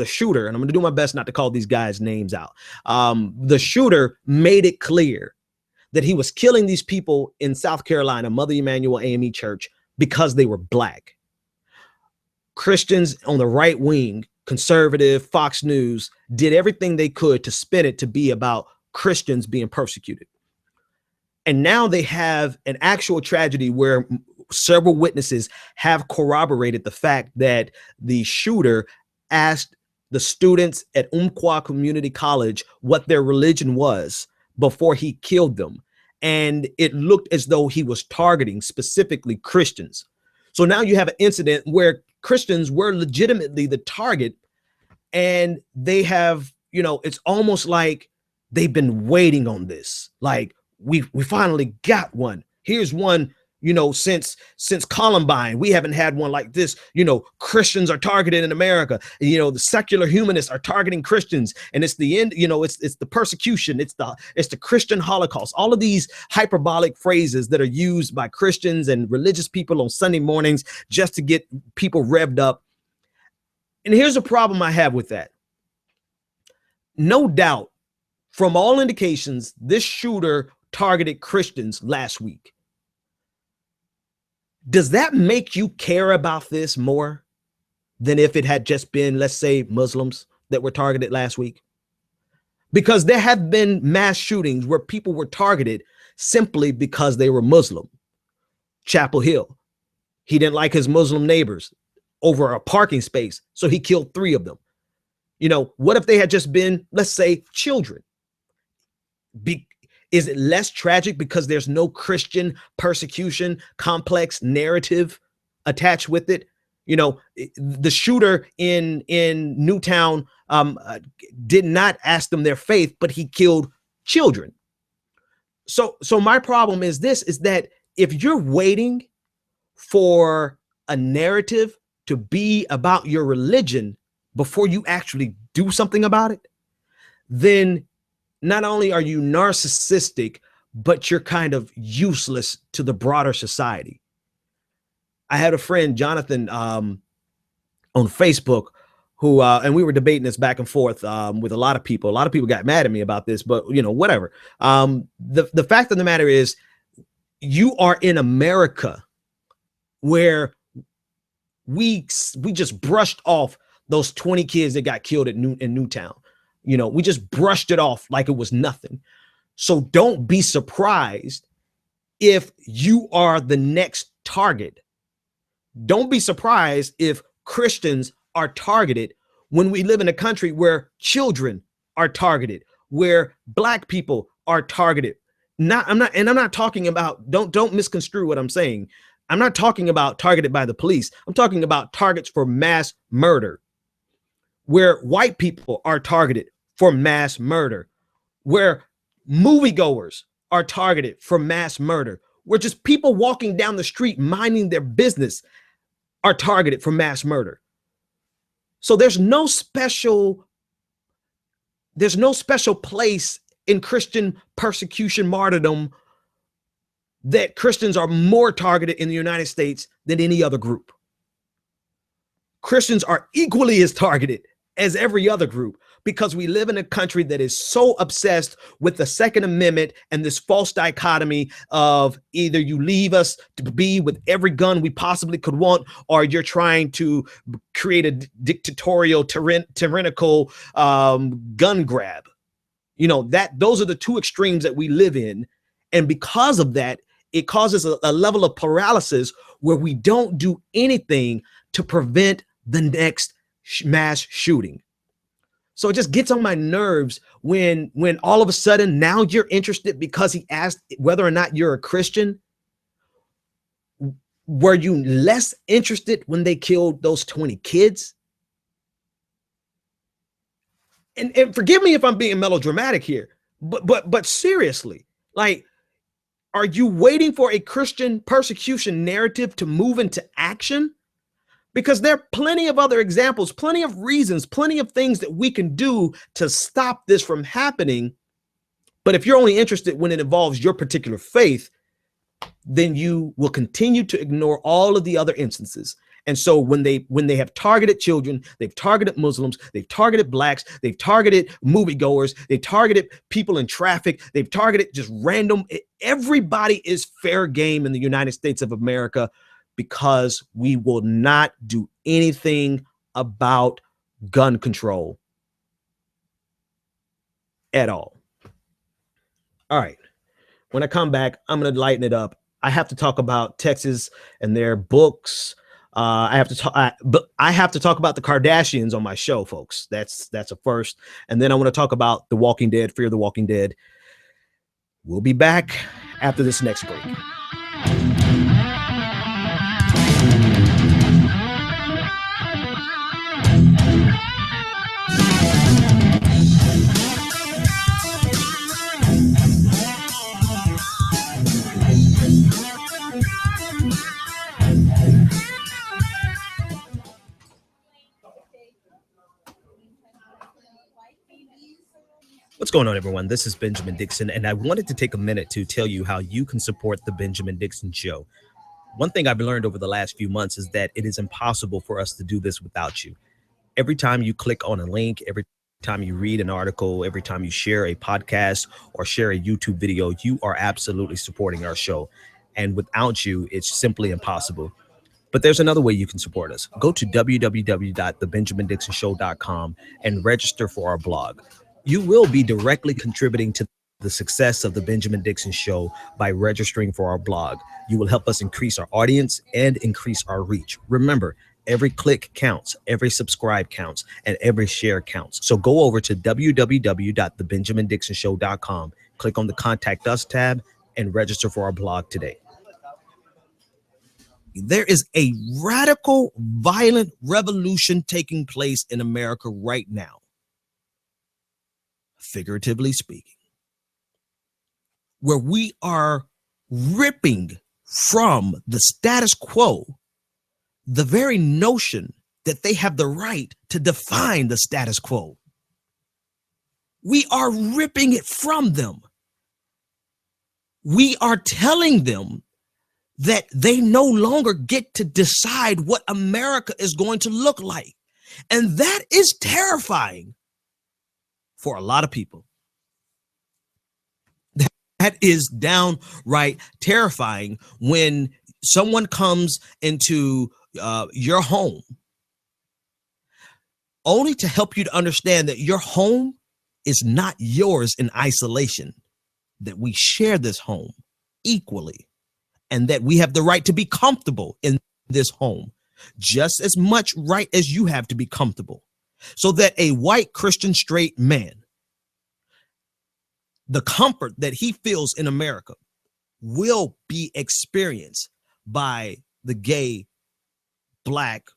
shooter, and I'm going to do my best not to call these guys names out, the shooter made it clear that he was killing these people in South Carolina, Mother Emanuel AME Church, because they were Black. Christians on the right wing, conservative, Fox News, did everything they could to spin it to be about Christians being persecuted. And now they have an actual tragedy where several witnesses have corroborated the fact that the shooter asked the students at Umqua Community College what their religion was before he killed them. And it looked as though he was targeting specifically Christians. So now you have an incident where Christians were legitimately the target, and they have, it's almost like they've been waiting on this. Like we finally got one. Here's one, since Columbine, we haven't had one like this. Christians are targeted in America. The secular humanists are targeting Christians, and it's the end. It's the persecution. It's the Christian Holocaust. All of these hyperbolic phrases that are used by Christians and religious people on Sunday mornings just to get people revved up. And here's a problem I have with that. No doubt, from all indications, this shooter targeted Christians last week. Does that make you care about this more than if it had just been, let's say, Muslims that were targeted last week? Because there have been mass shootings where people were targeted simply because they were Muslim. Chapel Hill, he didn't like his Muslim neighbors over a parking space, so he killed 3 of them. What if they had just been, let's say, children? Is it less tragic because there's no Christian persecution complex narrative attached with it? The shooter in Newtown did not ask them their faith, but he killed children. So my problem is this, is that if you're waiting for a narrative to be about your religion before you actually do something about it, then not only are you narcissistic, but you're kind of useless to the broader society. I had a friend, Jonathan, on Facebook, who, and we were debating this back and forth with a lot of people. A lot of people got mad at me about this, but whatever. The fact of the matter is, you are in America where we just brushed off those 20 kids that got killed in Newtown. We just brushed it off like it was nothing. So don't be surprised if you are the next target. Don't be surprised if Christians are targeted when we live in a country where children are targeted, where Black people are targeted. I'm not talking about, don't misconstrue what I'm saying. I'm not talking about targeted by the police. I'm talking about targets for mass murder, where white people are targeted for mass murder, where moviegoers are targeted for mass murder, where just people walking down the street minding their business are targeted for mass murder. So there's no special place in Christian persecution martyrdom that Christians are more targeted in the United States than any other group. Christians are equally as targeted as every other group, because we live in a country that is so obsessed with the Second Amendment and this false dichotomy of either you leave us to be with every gun we possibly could want, or you're trying to create a dictatorial, tyrannical gun grab. Those are the two extremes that we live in. And because of that, it causes a level of paralysis where we don't do anything to prevent the next mass shooting. So it just gets on my nerves when all of a sudden now you're interested because he asked whether or not you're a Christian. Were you less interested when they killed those 20 kids? And forgive me if I'm being melodramatic here, but seriously, like, are you waiting for a Christian persecution narrative to move into action? Because there are plenty of other examples, plenty of reasons, plenty of things that we can do to stop this from happening. But if you're only interested when it involves your particular faith, then you will continue to ignore all of the other instances. And so when they have targeted children, they've targeted Muslims, they've targeted Blacks, they've targeted moviegoers, they've targeted people in traffic, they've targeted just random. Everybody is fair game in the United States of America, because we will not do anything about gun control at all. All right. When I come back, I'm going to lighten it up. I have to talk about Texas and their books. I have to talk about the Kardashians on my show, folks. That's a first. And then I want to talk about The Walking Dead, Fear the Walking Dead. We'll be back after this next break. What's going on, everyone? This is Benjamin Dixon, and I wanted to take a minute to tell you how you can support the Benjamin Dixon Show. One thing I've learned over the last few months is that it is impossible for us to do this without you. Every time you click on a link, every time you read an article, every time you share a podcast or share a YouTube video, you are absolutely supporting our show. And without you, it's simply impossible. But there's another way you can support us. Go to www.thebenjamindixonshow.com and register for our blog. You will be directly contributing to the success of the Benjamin Dixon Show by registering for our blog. You will help us increase our audience and increase our reach. Remember, every click counts, every subscribe counts, and every share counts. So go over to www.thebenjamindixonshow.com, click on the Contact Us tab, and register for our blog today. There is a radical, violent revolution taking place in America right now, figuratively speaking, where we are ripping from the status quo the very notion that they have the right to define the status quo. We are ripping it from them. We are telling them that they no longer get to decide what America is going to look like. And that is terrifying for a lot of people. That is downright terrifying when someone comes into your home only to help you to understand that your home is not yours in isolation, that we share this home equally, and that we have the right to be comfortable in this home, just as much right as you have to be comfortable, so that a white Christian straight man, the comfort that he feels in America will be experienced by the gay Black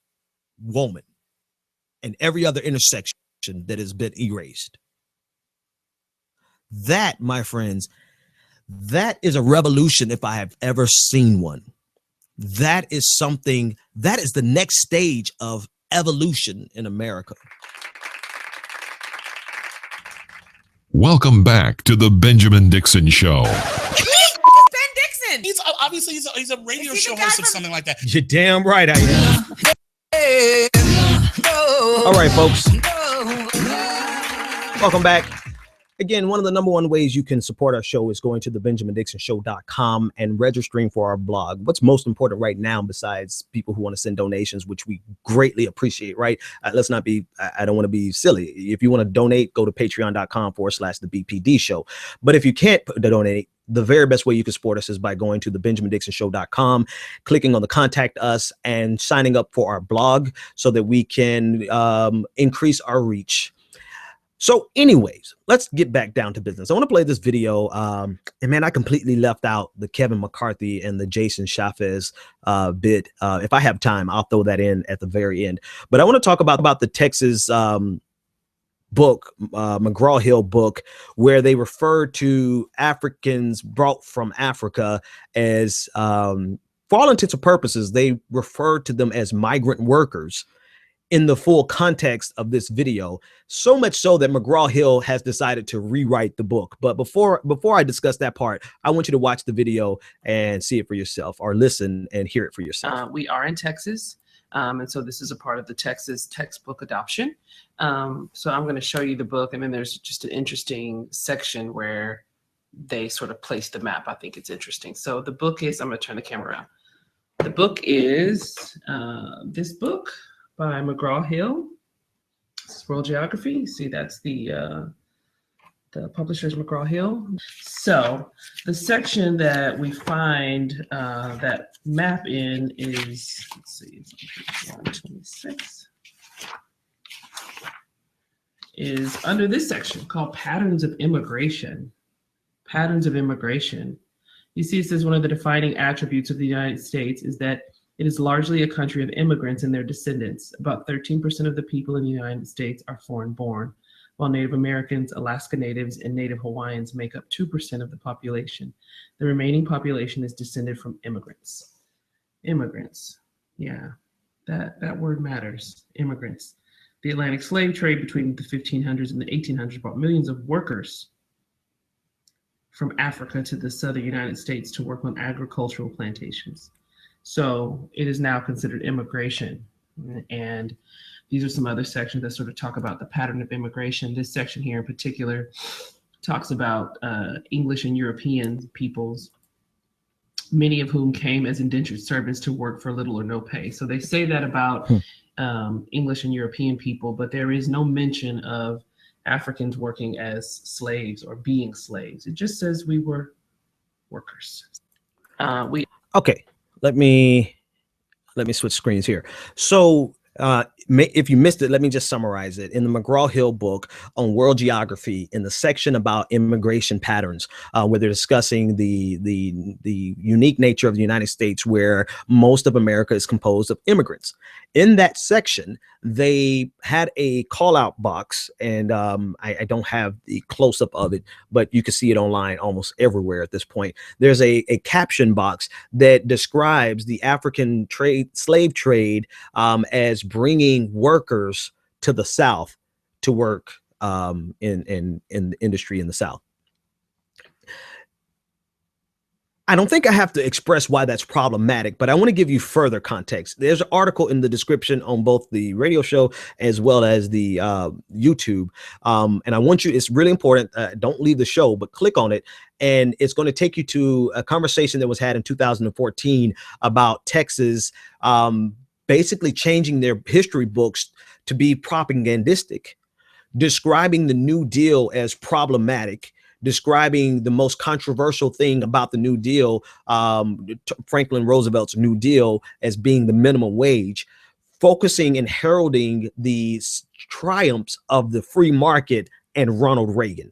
woman and every other intersection that has been erased. That, my friends, that is a revolution if I have ever seen one. That is something, that is the next stage of evolution in America. Welcome back to the Benjamin Dixon Show. Ben Dixon. He's obviously he's a radio show host or something like that. You're damn right I am. All right, folks. Welcome back. Again, one of the number one ways you can support our show is going to thebenjamindixonshow.com and registering for our blog. What's most important right now, besides people who want to send donations, which we greatly appreciate, right? Let's not be, I don't want to be silly. If you want to donate, go to patreon.com/the BPD show. But if you can't donate, the very best way you can support us is by going to thebenjamindixonshow.com, clicking on the Contact Us, and signing up for our blog so that we can increase our reach. So anyways, let's get back down to business. I want to play this video. And man, I completely left out the Kevin McCarthy and the Jason Chaffetz bit. If I have time, I'll throw that in at the very end. But I want to talk about the Texas book, McGraw-Hill book, where they refer to Africans brought from Africa as, for all intents and purposes, they refer to them as migrant workers in the full context of this video, so much so that McGraw-Hill has decided to rewrite the book. But before I discuss that part, I want you to watch the video and see it for yourself, or listen and hear it for yourself. We are in Texas, and so this is a part of the Texas textbook adoption. So I'm going to show you the book, and then there's just an interesting section where they sort of place the map. I think it's interesting. So the book is, I'm going to turn the camera around. The book is this book by McGraw-Hill. It's World Geography. See, that's the publisher's McGraw-Hill. So the section that we find that map in is, let's see, it's on page 126, is under this section called Patterns of Immigration. Patterns of Immigration. You see, it says one of the defining attributes of the United States is that it is largely a country of immigrants and their descendants. About 13% of the people in the United States are foreign-born, while Native Americans, Alaska Natives, and Native Hawaiians make up 2% of the population. The remaining population is descended from immigrants. Immigrants, yeah, that word matters, immigrants. The Atlantic slave trade between the 1500s and the 1800s brought millions of workers from Africa to the southern United States to work on agricultural plantations. So it is now considered immigration. And these are some other sections that sort of talk about the pattern of immigration. This section here in particular talks about English and European peoples, many of whom came as indentured servants to work for little or no pay. So they say that about English and European people, but there is no mention of Africans working as slaves or being slaves. It just says we were workers. Okay, let me switch screens here. So if you missed it, let me just summarize it. In the McGraw-Hill book on world geography, in the section about immigration patterns, where they're discussing the unique nature of the United States, where most of America is composed of immigrants. In that section, they had a call out box, and I don't have the close up of it, but you can see it online almost everywhere at this point. There's a caption box that describes the African slave trade as bringing workers to the South to work in the industry in the South. I don't think I have to express why that's problematic, but I want to give you further context. There's an article in the description on both the radio show as well as the YouTube. And I want you, it's really important, don't leave the show, but click on it. And it's going to take you to a conversation that was had in 2014 about Texas basically changing their history books to be propagandistic, describing the New Deal as problematic, describing the most controversial thing about the New Deal, Franklin Roosevelt's New Deal, as being the minimum wage, focusing and heralding the triumphs of the free market and Ronald Reagan.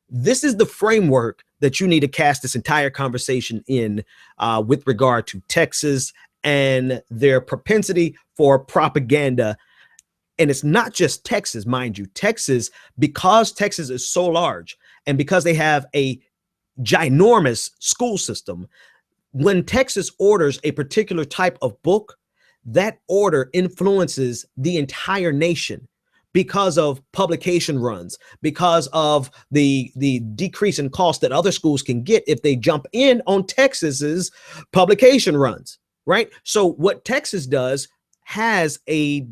This is the framework that you need to cast this entire conversation in with regard to Texas and their propensity for propaganda. And it's not just Texas, mind you. Texas, because Texas is so large and because they have a ginormous school system, when Texas orders a particular type of book, that order influences the entire nation because of publication runs, because of the decrease in cost that other schools can get if they jump in on Texas's publication runs, right? So what Texas does has a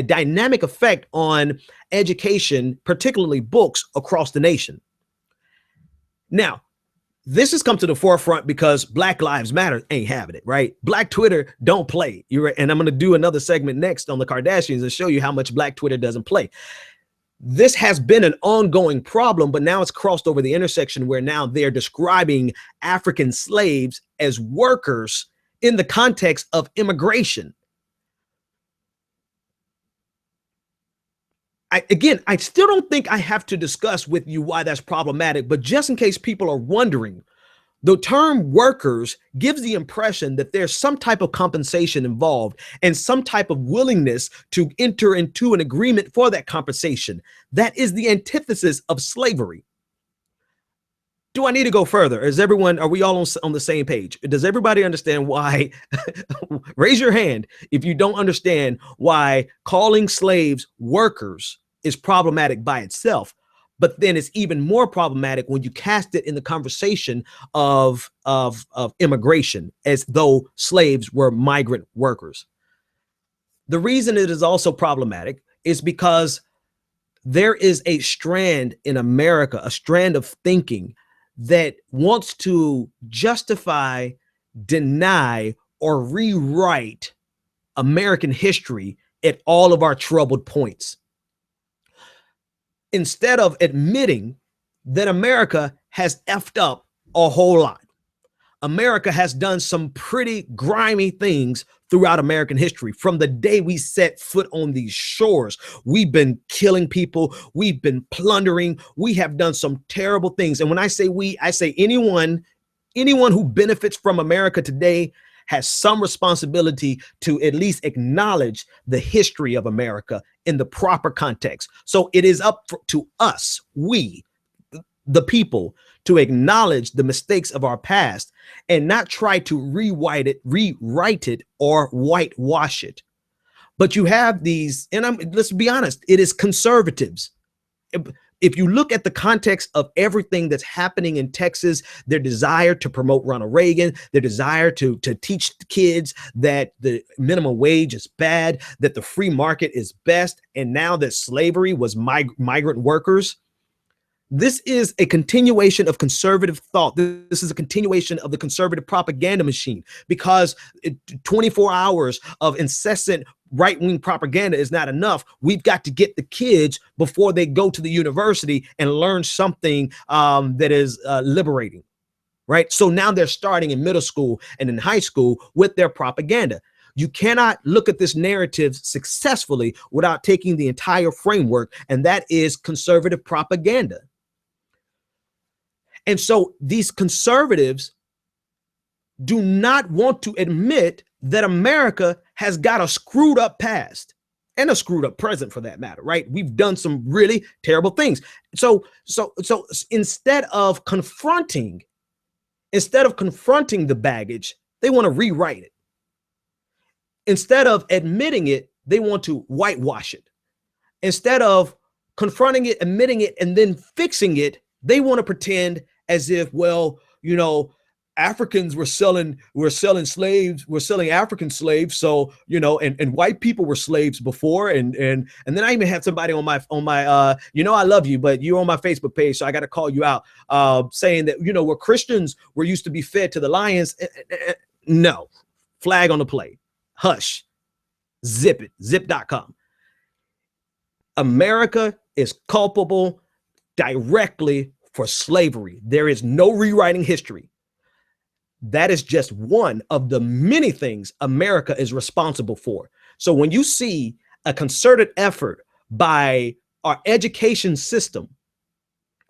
dynamic effect on education, particularly books, across the nation. Now, this has come to the forefront because Black Lives Matter ain't having it, right? Black Twitter don't play. And I'm going to do another segment next on the Kardashians and show you how much Black Twitter doesn't play. This has been an ongoing problem, but now it's crossed over the intersection where now they're describing African slaves as workers in the context of immigration. I still don't think I have to discuss with you why that's problematic, but just in case people are wondering, the term workers gives the impression that there's some type of compensation involved and some type of willingness to enter into an agreement for that compensation. That is the antithesis of slavery. Do I need to go further? Are we all on the same page? Does everybody understand why? Raise your hand if you don't understand why calling slaves workers is problematic by itself. But then it's even more problematic when you cast it in the conversation of immigration, as though slaves were migrant workers. The reason it is also problematic is because there is a strand in America, a strand of thinking that wants to justify deny, or rewrite American history at all of our troubled points. Instead of admitting that America has effed up a whole lot. America has done some pretty grimy things throughout American history. From the day we set foot on these shores, we've been killing people. We've been plundering. We have done some terrible things. And when I say we, I say anyone who benefits from America today has some responsibility to at least acknowledge the history of America in the proper context. So it is up to us, we, the people, to acknowledge the mistakes of our past and not try to rewrite it, or whitewash it. But you have these, and let's be honest, it is conservatives. If you look at the context of everything that's happening in Texas, their desire to promote Ronald Reagan, their desire to teach kids that the minimum wage is bad, that the free market is best, and now that slavery was migrant workers. This is a continuation of conservative thought. This is a continuation of the conservative propaganda machine, because 24 hours of incessant right-wing propaganda is not enough. We've got to get the kids before they go to the university and learn something that is liberating, right? So now they're starting in middle school and in high school with their propaganda. You cannot look at this narrative successfully without taking the entire framework, and that is conservative propaganda. And so these conservatives do not want to admit that America has got a screwed up past and a screwed up present, for that matter, right? We've done some really terrible things. So instead of confronting the baggage, they want to rewrite it. Instead of admitting it, they want to whitewash it. Instead of confronting it, admitting it, and then fixing it, they want to pretend as if, well, you know, Africans were selling slaves, we're selling African slaves. So, you know, and white people were slaves before. And then I even had somebody on my, you know, I love you, but you're on my Facebook page, so I got to call you out, saying that, you know, where Christians were used to be fed to the lions. No, flag on the play, hush, zip it, zip.com. America is culpable directly for slavery. There is no rewriting history. That is just one of the many things America is responsible for. So when you see a concerted effort by our education system,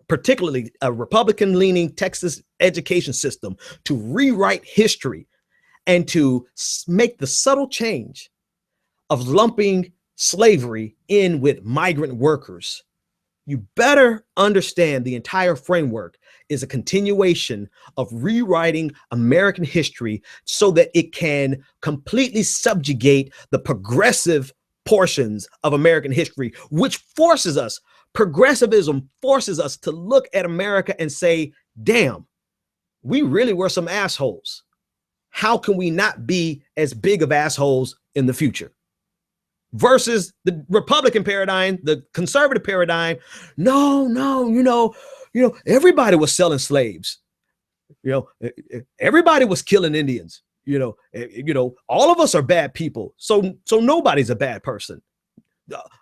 particularly a Republican-leaning Texas education system, to rewrite history and to make the subtle change of lumping slavery in with migrant workers, you better understand the entire framework is a continuation of rewriting American history so that it can completely subjugate the progressive portions of American history, which forces us, progressivism forces us to look at America and say, damn, we really were some assholes. How can we not be as big of assholes in the future? Versus the Republican paradigm, the conservative paradigm. No, you know, everybody was selling slaves. You know, everybody was killing Indians. You know, all of us are bad people. So nobody's a bad person.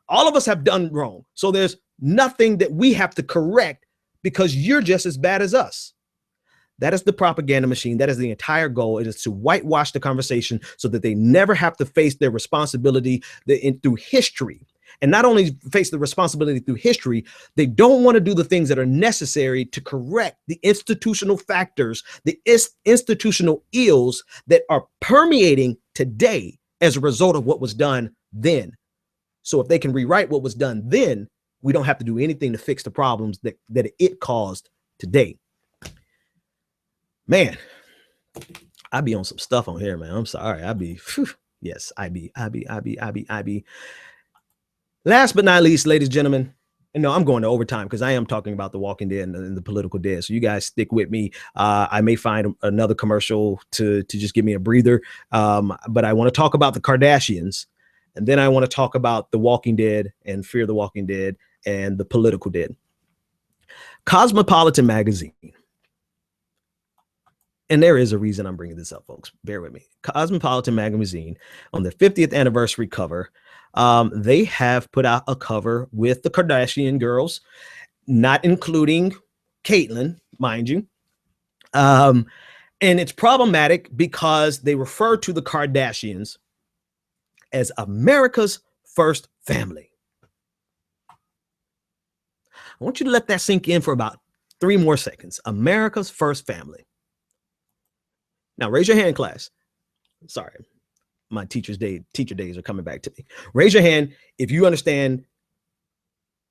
All of us have done wrong. So there's nothing that we have to correct because you're just as bad as us. That is the propaganda machine. That is the entire goal. It is to whitewash the conversation so that they never have to face their responsibility through history. And not only face the responsibility through history, they don't want to do the things that are necessary to correct the institutional factors, the institutional ills that are permeating today as a result of what was done then. So if they can rewrite what was done then, we don't have to do anything to fix the problems that it caused today. Man, I be on some stuff on here, man. I'm sorry. I be. Last but not least, ladies and gentlemen, and no, I'm going to overtime because I am talking about The Walking Dead and the political dead. So you guys stick with me. I may find another commercial to just give me a breather. But I want to talk about the Kardashians, and then I want to talk about The Walking Dead and Fear the Walking Dead and the political dead. Cosmopolitan magazine And there is a reason I'm bringing this up, folks. Bear with me. Cosmopolitan magazine, on their 50th anniversary cover, they have put out a cover with the Kardashian girls, not including Caitlyn, mind you. And it's problematic because they refer to the Kardashians as America's first family. I want you to let that sink in for about 3 more seconds. America's first family. Now, raise your hand, class. Sorry, my teacher days are coming back to me. Raise your hand if you understand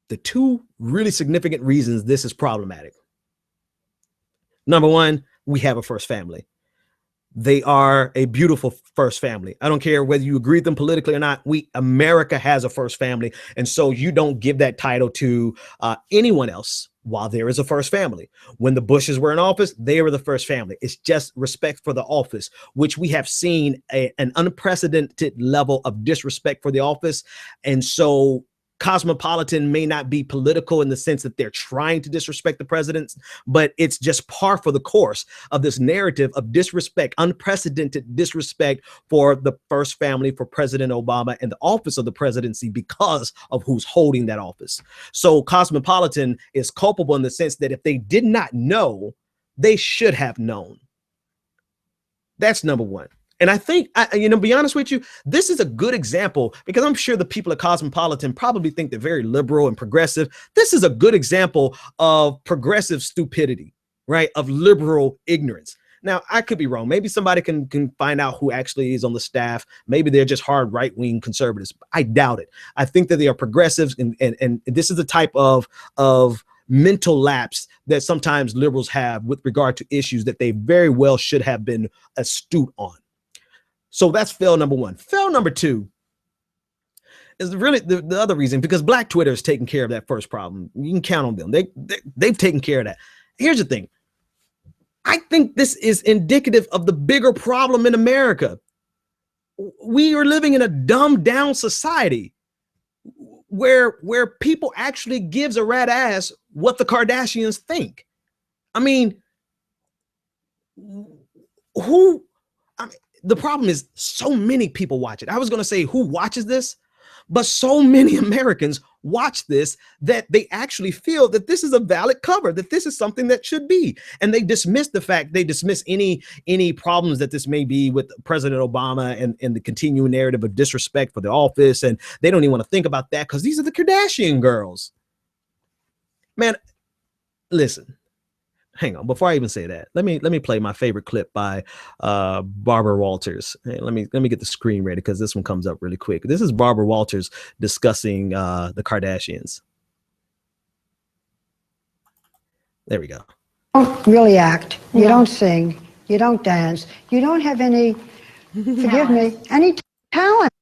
the 2 really significant reasons this is problematic. Number 1, we have a first family. They are a beautiful first family. I don't care whether you agree with them politically or not. America has a first family. And so you don't give that title to anyone else while there is a first family. When the Bushes were in office, they were the first family. It's just respect for the office, which we have seen an unprecedented level of disrespect for the office. And so Cosmopolitan may not be political in the sense that they're trying to disrespect the presidents, but it's just par for the course of this narrative of disrespect, unprecedented disrespect for the first family, for President Obama and the office of the presidency because of who's holding that office. So Cosmopolitan is culpable in the sense that if they did not know, they should have known. That's number 1. And I think, be honest with you, this is a good example because I'm sure the people at Cosmopolitan probably think they're very liberal and progressive. This is a good example of progressive stupidity, right? Of liberal ignorance. Now, I could be wrong. Maybe somebody can find out who actually is on the staff. Maybe they're just hard right-wing conservatives. I doubt it. I think that they are progressives, and this is the type of mental lapse that sometimes liberals have with regard to issues that they very well should have been astute on. So that's fail number 1. Fail number 2 is really the other reason, because Black Twitter is taking care of that first problem. You can count on them. They've taken care of that. Here's the thing. I think this is indicative of the bigger problem in America. We are living in a dumbed down society where people actually gives a rat ass what the Kardashians think. I mean, the problem is so many people watch it. I was going to say who watches this, but so many Americans watch this that they actually feel that this is a valid cover, that this is something that should be. And they dismiss any problems that this may be with President Obama and the continuing narrative of disrespect for the office. And they don't even want to think about that because these are the Kardashian girls. Man, listen. Hang on, before I even say that, let me play my favorite clip by Barbara Walters. Hey, let me get the screen ready because this one comes up really quick. This is Barbara Walters discussing the Kardashians. There we go. You don't really act. You don't sing. You don't dance. You don't have any, forgive me, any talent.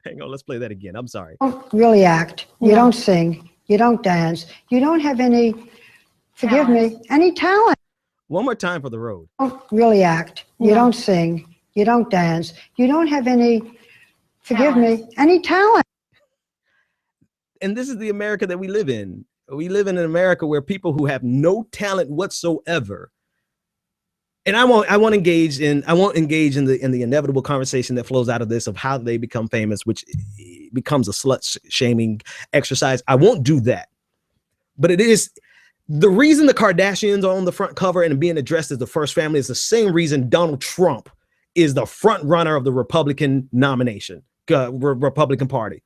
Hang on, let's play that again. I'm sorry. You don't really act. You don't sing. You don't dance. You don't have any, forgive me, any talent. One more time for the road. You don't really act. You don't sing. You don't dance. You don't have any, forgive me, any talent. And this is the America that we live in. We live in an America where people who have no talent whatsoever. And I won't engage in the inevitable conversation that flows out of this of how they become famous, which becomes a slut shaming exercise. I won't do that. But it is the reason the Kardashians are on the front cover and being addressed as the first family is the same reason Donald Trump is the front runner of the Republican nomination, Republican Party.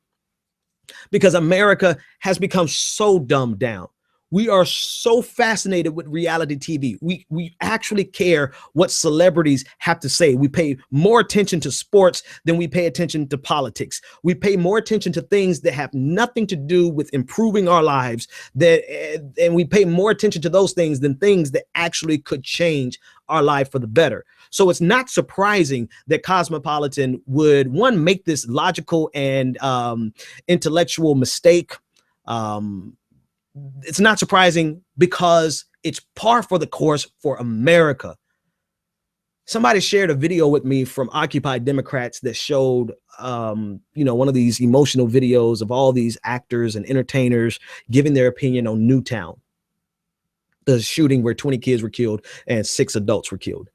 Because America has become so dumbed down. We are so fascinated with reality TV. We actually care what celebrities have to say. We pay more attention to sports than we pay attention to politics. We pay more attention to things that have nothing to do with improving our lives, and we pay more attention to those things than things that actually could change our life for the better. So it's not surprising that Cosmopolitan would, one, make this logical and intellectual mistake. It's not surprising because it's par for the course for America. Somebody shared a video with me from Occupy Democrats that showed, one of these emotional videos of all these actors and entertainers giving their opinion on Newtown. the shooting where 20 kids were killed and 6 adults were killed.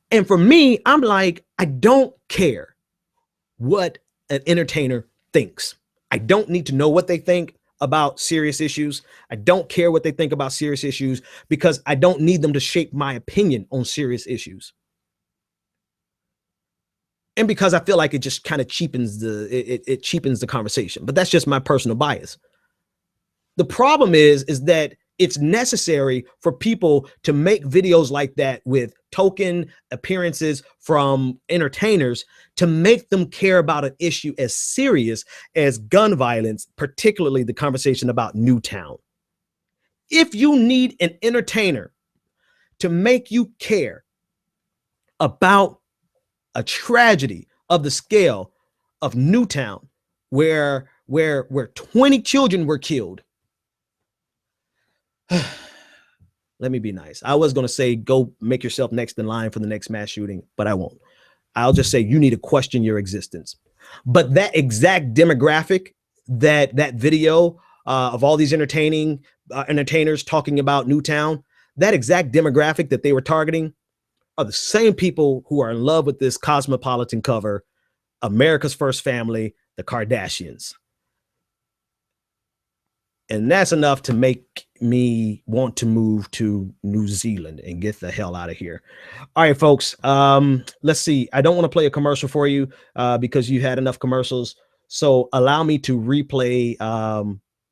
And for me, I'm like, I don't care what an entertainer thinks. I don't need to know what they think about serious issues. I don't care what they think about serious issues because I don't need them to shape my opinion on serious issues. And because I feel like it just kind of cheapens it cheapens the conversation. But that's just my personal bias. The problem is that it's necessary for people to make videos like that with token appearances from entertainers to make them care about an issue as serious as gun violence, particularly the conversation about Newtown. If you need an entertainer to make you care about a tragedy of the scale of Newtown, where 20 children were killed, let me be nice. I was going to say, go make yourself next in line for the next mass shooting, but I won't. I'll just say you need to question your existence. But that exact demographic, that video of all these entertainers talking about Newtown, that exact demographic that they were targeting are the same people who are in love with this cosmopolitan cover, America's First Family, the Kardashians. And that's enough to make me want to move to New Zealand and get the hell out of here. All right, folks. Let's see. I don't want to play a commercial for you because you had enough commercials. So allow me to replay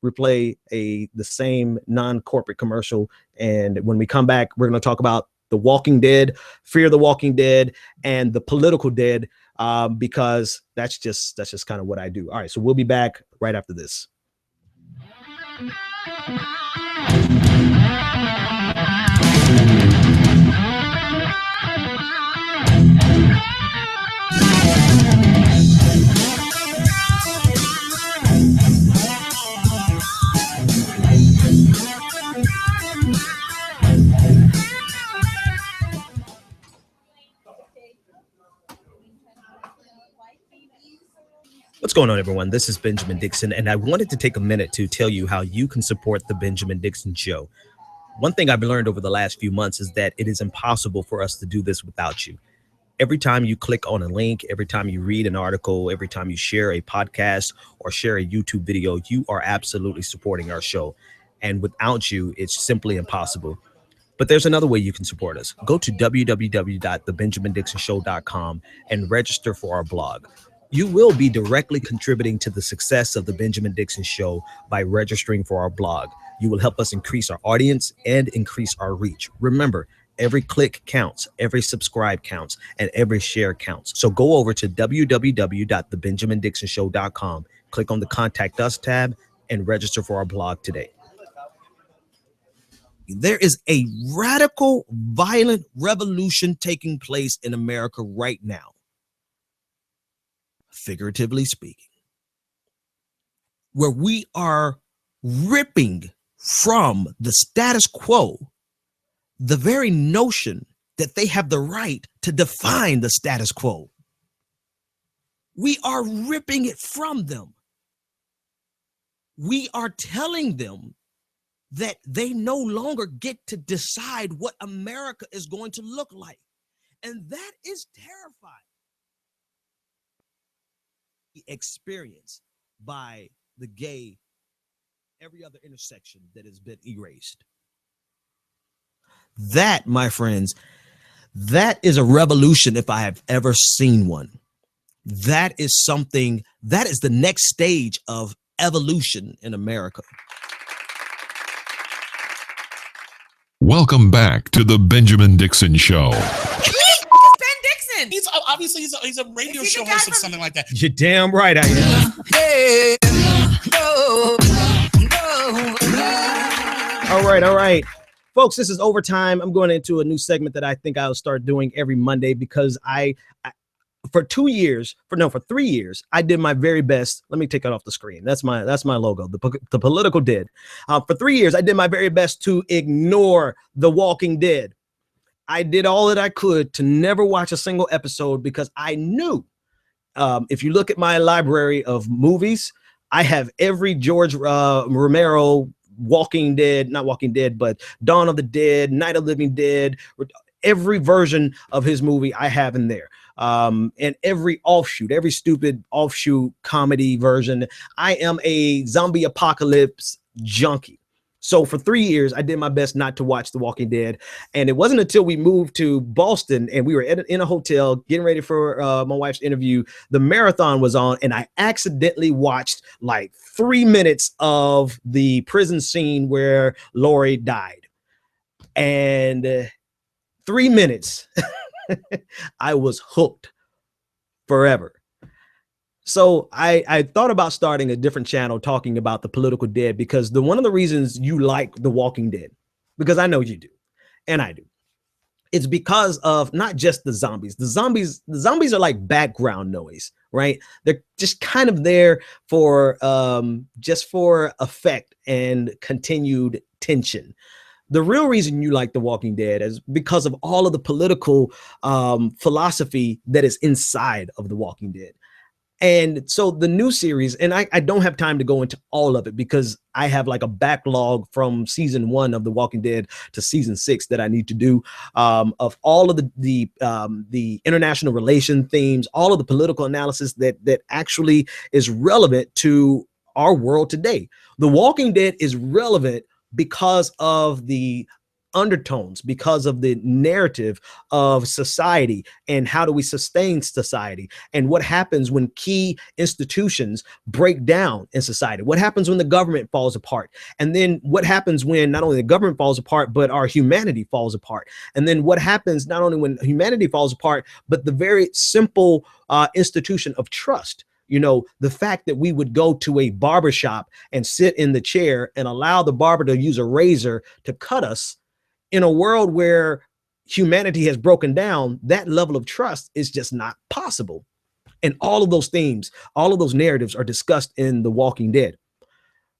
the same non-corporate commercial. And when we come back, we're going to talk about The Walking Dead, Fear the Walking Dead, and the political dead, because that's just kind of what I do. All right, so we'll be back right after this. What's going on, everyone? This is Benjamin Dixon, and I wanted to take a minute to tell you how you can support the Benjamin Dixon Show. One thing I've learned over the last few months is that it is impossible for us to do this without you. Every time you click on a link, every time you read an article, every time you share a podcast or share a YouTube video, you are absolutely supporting our show. And without you, it's simply impossible. But there's another way you can support us. Go to www.thebenjamindixonshow.com and register for our blog. You will be directly contributing to the success of the Benjamin Dixon Show by registering for our blog. You will help us increase our audience and increase our reach. Remember, every click counts, every subscribe counts, and every share counts. So go over to www.thebenjamindixonshow.com, click on the Contact Us tab, and register for our blog today. There is a radical, violent revolution taking place in America right now, figuratively speaking, where we are ripping from the status quo the very notion that they have the right to define the status quo. We are ripping it from them. We are telling them that they no longer get to decide what America is going to look like. And that is terrifying. Experienced by the gay, every other intersection that has been erased. That, my friends, that is a revolution if I have ever seen one. That is something, that is the next stage of evolution in America. Welcome back to the Benjamin Dixon Show. He's obviously he's a radio show host or something like that. You're damn right I am. Hey, All right. Folks, this is Overtime. I'm going into a new segment that I think I'll start doing every Monday because for 3 years, I did my very best. Let me take it off the screen. That's my logo, the political dead. For 3 years, I did my very best to ignore The Walking Dead. I did all that I could to never watch a single episode because I knew, if you look at my library of movies, I have every George Romero not Walking Dead, but Dawn of the Dead, Night of the Living Dead, every version of his movie I have in there. And every stupid offshoot comedy version. I am a zombie apocalypse junkie. So for 3 years, I did my best not to watch The Walking Dead. And it wasn't until we moved to Boston and we were in a hotel getting ready for my wife's interview, the marathon was on, and I accidentally watched like 3 minutes of the prison scene where Lori died. And 3 minutes, I was hooked forever. So I thought about starting a different channel talking about the political dead, because one of the reasons you like The Walking Dead, because I know you do, and I do, it's because of not just the zombies. The zombies are like background noise, right? They're just kind of there for just for effect and continued tension. The real reason you like The Walking Dead is because of all of the political philosophy that is inside of The Walking Dead. And so the new series, and I don't have time to go into all of it because I have like a backlog from season 1 of The Walking Dead to season 6 that I need to do, of all of the international relation themes, all of the political analysis that actually is relevant to our world today. The Walking Dead is relevant because of the undertones, because of the narrative of society and how do we sustain society, and what happens when key institutions break down in society, what happens when the government falls apart, and then what happens when not only the government falls apart but our humanity falls apart, and then what happens not only when humanity falls apart but the very simple institution of trust. You know, the fact that we would go to a barber shop and sit in the chair and allow the barber to use a razor to cut us. In a world where humanity has broken down, that level of trust is just not possible. And all of those themes, all of those narratives are discussed in The Walking Dead.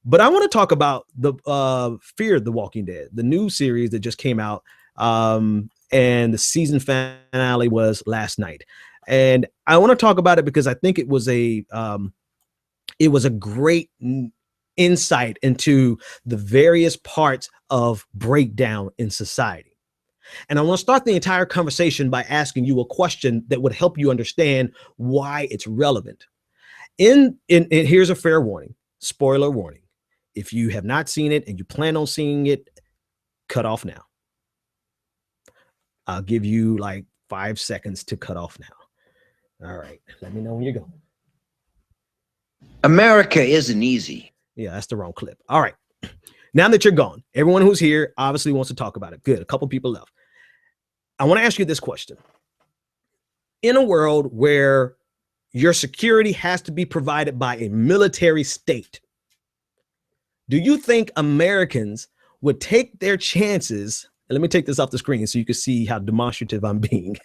But I want to talk about the Fear the Walking Dead, the new series that just came out, and the season finale was last night. And I want to talk about it because I think it was a great insight into the various parts of breakdown in society. And I want to start the entire conversation by asking you a question that would help you understand why it's relevant. And here's a fair warning, spoiler warning. If you have not seen it and you plan on seeing it, cut off now. I'll give you like 5 seconds to cut off now. All right, let me know when you're going. America isn't easy. Yeah, that's the wrong clip. All right. Now that you're gone, everyone who's here obviously wants to talk about it. Good. A couple people left. I want to ask you this question. In a world where your security has to be provided by a military state, do you think Americans would take their chances? And let me take this off the screen so you can see how demonstrative I'm being.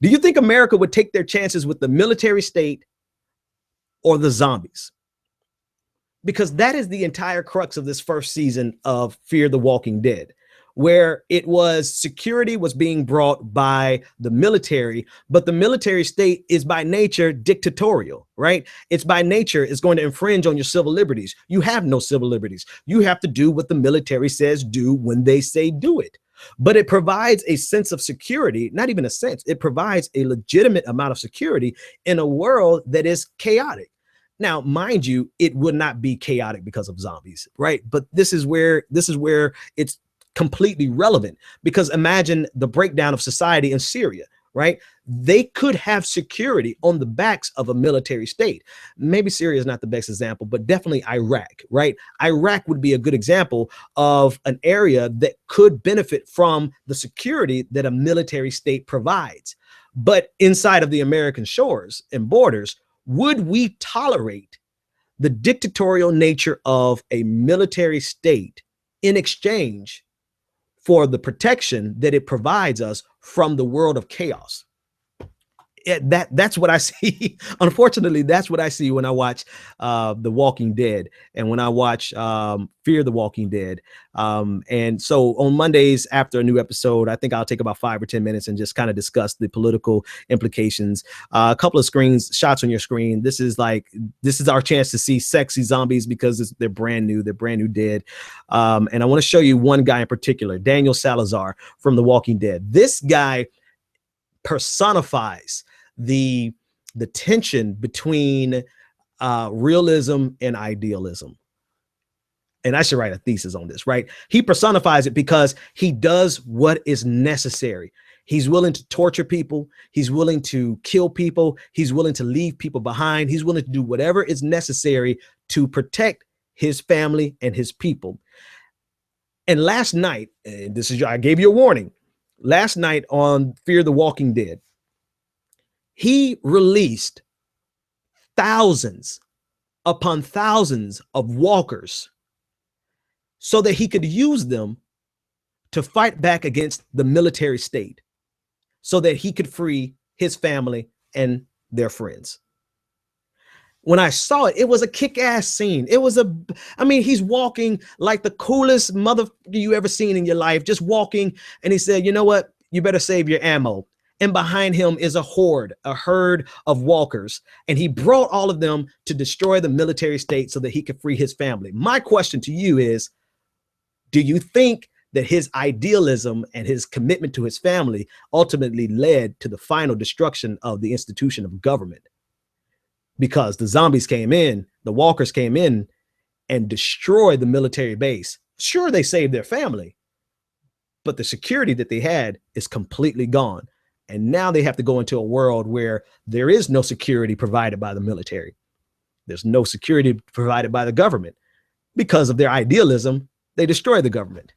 Do you think America would take their chances with the military state or the zombies? Because that is the entire crux of this first season of Fear the Walking Dead, where it was security was being brought by the military, but the military state is by nature dictatorial, right? It's by nature, it's going to infringe on your civil liberties. You have no civil liberties. You have to do what the military says do when they say do it. But it provides a sense of security, not even a sense, it provides a legitimate amount of security in a world that is chaotic. Now, mind you, it would not be chaotic because of zombies, right? But this is where it's completely relevant, because imagine the breakdown of society in Syria, right? They could have security on the backs of a military state. Maybe Syria is not the best example, but definitely Iraq, right? Iraq would be a good example of an area that could benefit from the security that a military state provides. But inside of the American shores and borders, would we tolerate the dictatorial nature of a military state in exchange for the protection that it provides us from the world of chaos? That's what I see. Unfortunately, that's what I see when I watch The Walking Dead and when I watch Fear the Walking Dead. And so on Mondays after a new episode, I think I'll take about 5 or 10 minutes and just kind of discuss the political implications. A couple of shots on your screen. This is our chance to see sexy zombies because they're brand new. They're brand new dead. And I want to show you one guy in particular, Daniel Salazar from The Walking Dead. This guy personifies the tension between realism and idealism. And I should write a thesis on this, right? He personifies it because he does what is necessary. He's willing to torture people. He's willing to kill people. He's willing to leave people behind. He's willing to do whatever is necessary to protect his family and his people. And last night, and I gave you a warning, last night on Fear the Walking Dead, he released thousands upon thousands of walkers so that he could use them to fight back against the military state so that he could free his family and their friends. When I saw it, it was a kick-ass scene. He's walking like the coolest mother you ever seen in your life, just walking. And he said, you know what? You better save your ammo. And behind him is a herd of walkers. And he brought all of them to destroy the military state so that he could free his family. My question to you is, do you think that his idealism and his commitment to his family ultimately led to the final destruction of the institution of government? Because the zombies came in, the walkers came in and destroyed the military base. Sure, they saved their family, but the security that they had is completely gone. And now they have to go into a world where there is no security provided by the military. There's no security provided by the government. Because of their idealism, they destroy the government.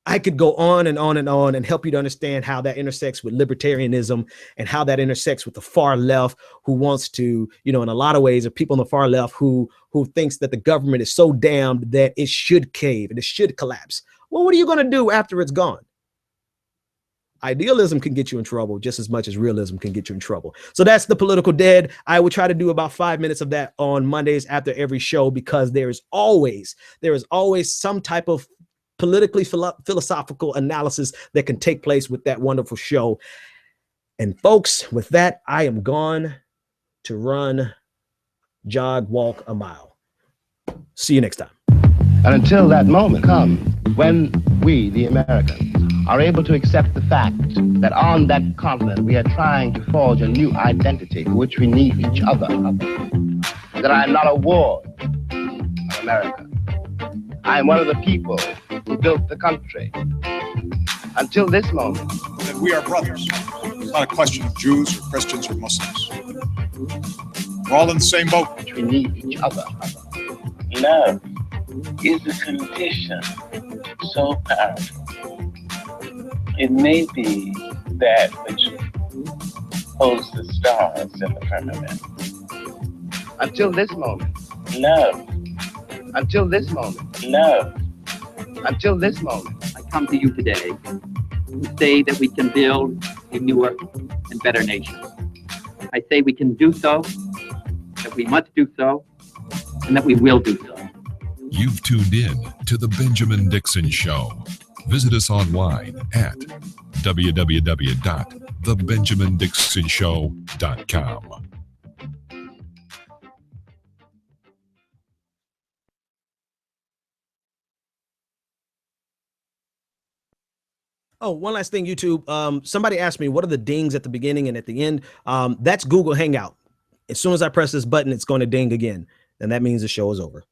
I could go on and on and on and help you to understand how that intersects with libertarianism and how that intersects with the far left, who wants to, in a lot of ways, are people on the far left who thinks that the government is so damned that it should cave and it should collapse. Well, what are you going to do after it's gone? Idealism can get you in trouble just as much as realism can get you in trouble. So that's The Political Dead. I will try to do about 5 minutes of that on Mondays after every show, because there is always some type of politically philosophical analysis that can take place with that wonderful show. And folks, with that, I am gone to run, jog, walk a mile. See you next time. And until that moment comes, when we, the Americans, are able to accept the fact that on that continent we are trying to forge a new identity for which we need each other, that I am not a ward of America. I am one of the people who built the country. Until this moment. That we are brothers. It's not a question of Jews or Christians or Muslims. We're all in the same boat. We need each other. Love is a condition so powerful. It may be that which holds the stars in the firmament. Until this moment. Love. Until this moment. Love. Until this moment. I come to you today to say that we can build a newer and better nation. I say we can do so, that we must do so, and that we will do so. You've tuned in to The Benjamin Dixon Show. Visit us online at www.thebenjamindixonshow.com. Oh, one last thing, YouTube. Somebody asked me, what are the dings at the beginning and at the end? That's Google Hangout. As soon as I press this button, it's going to ding again. And that means the show is over.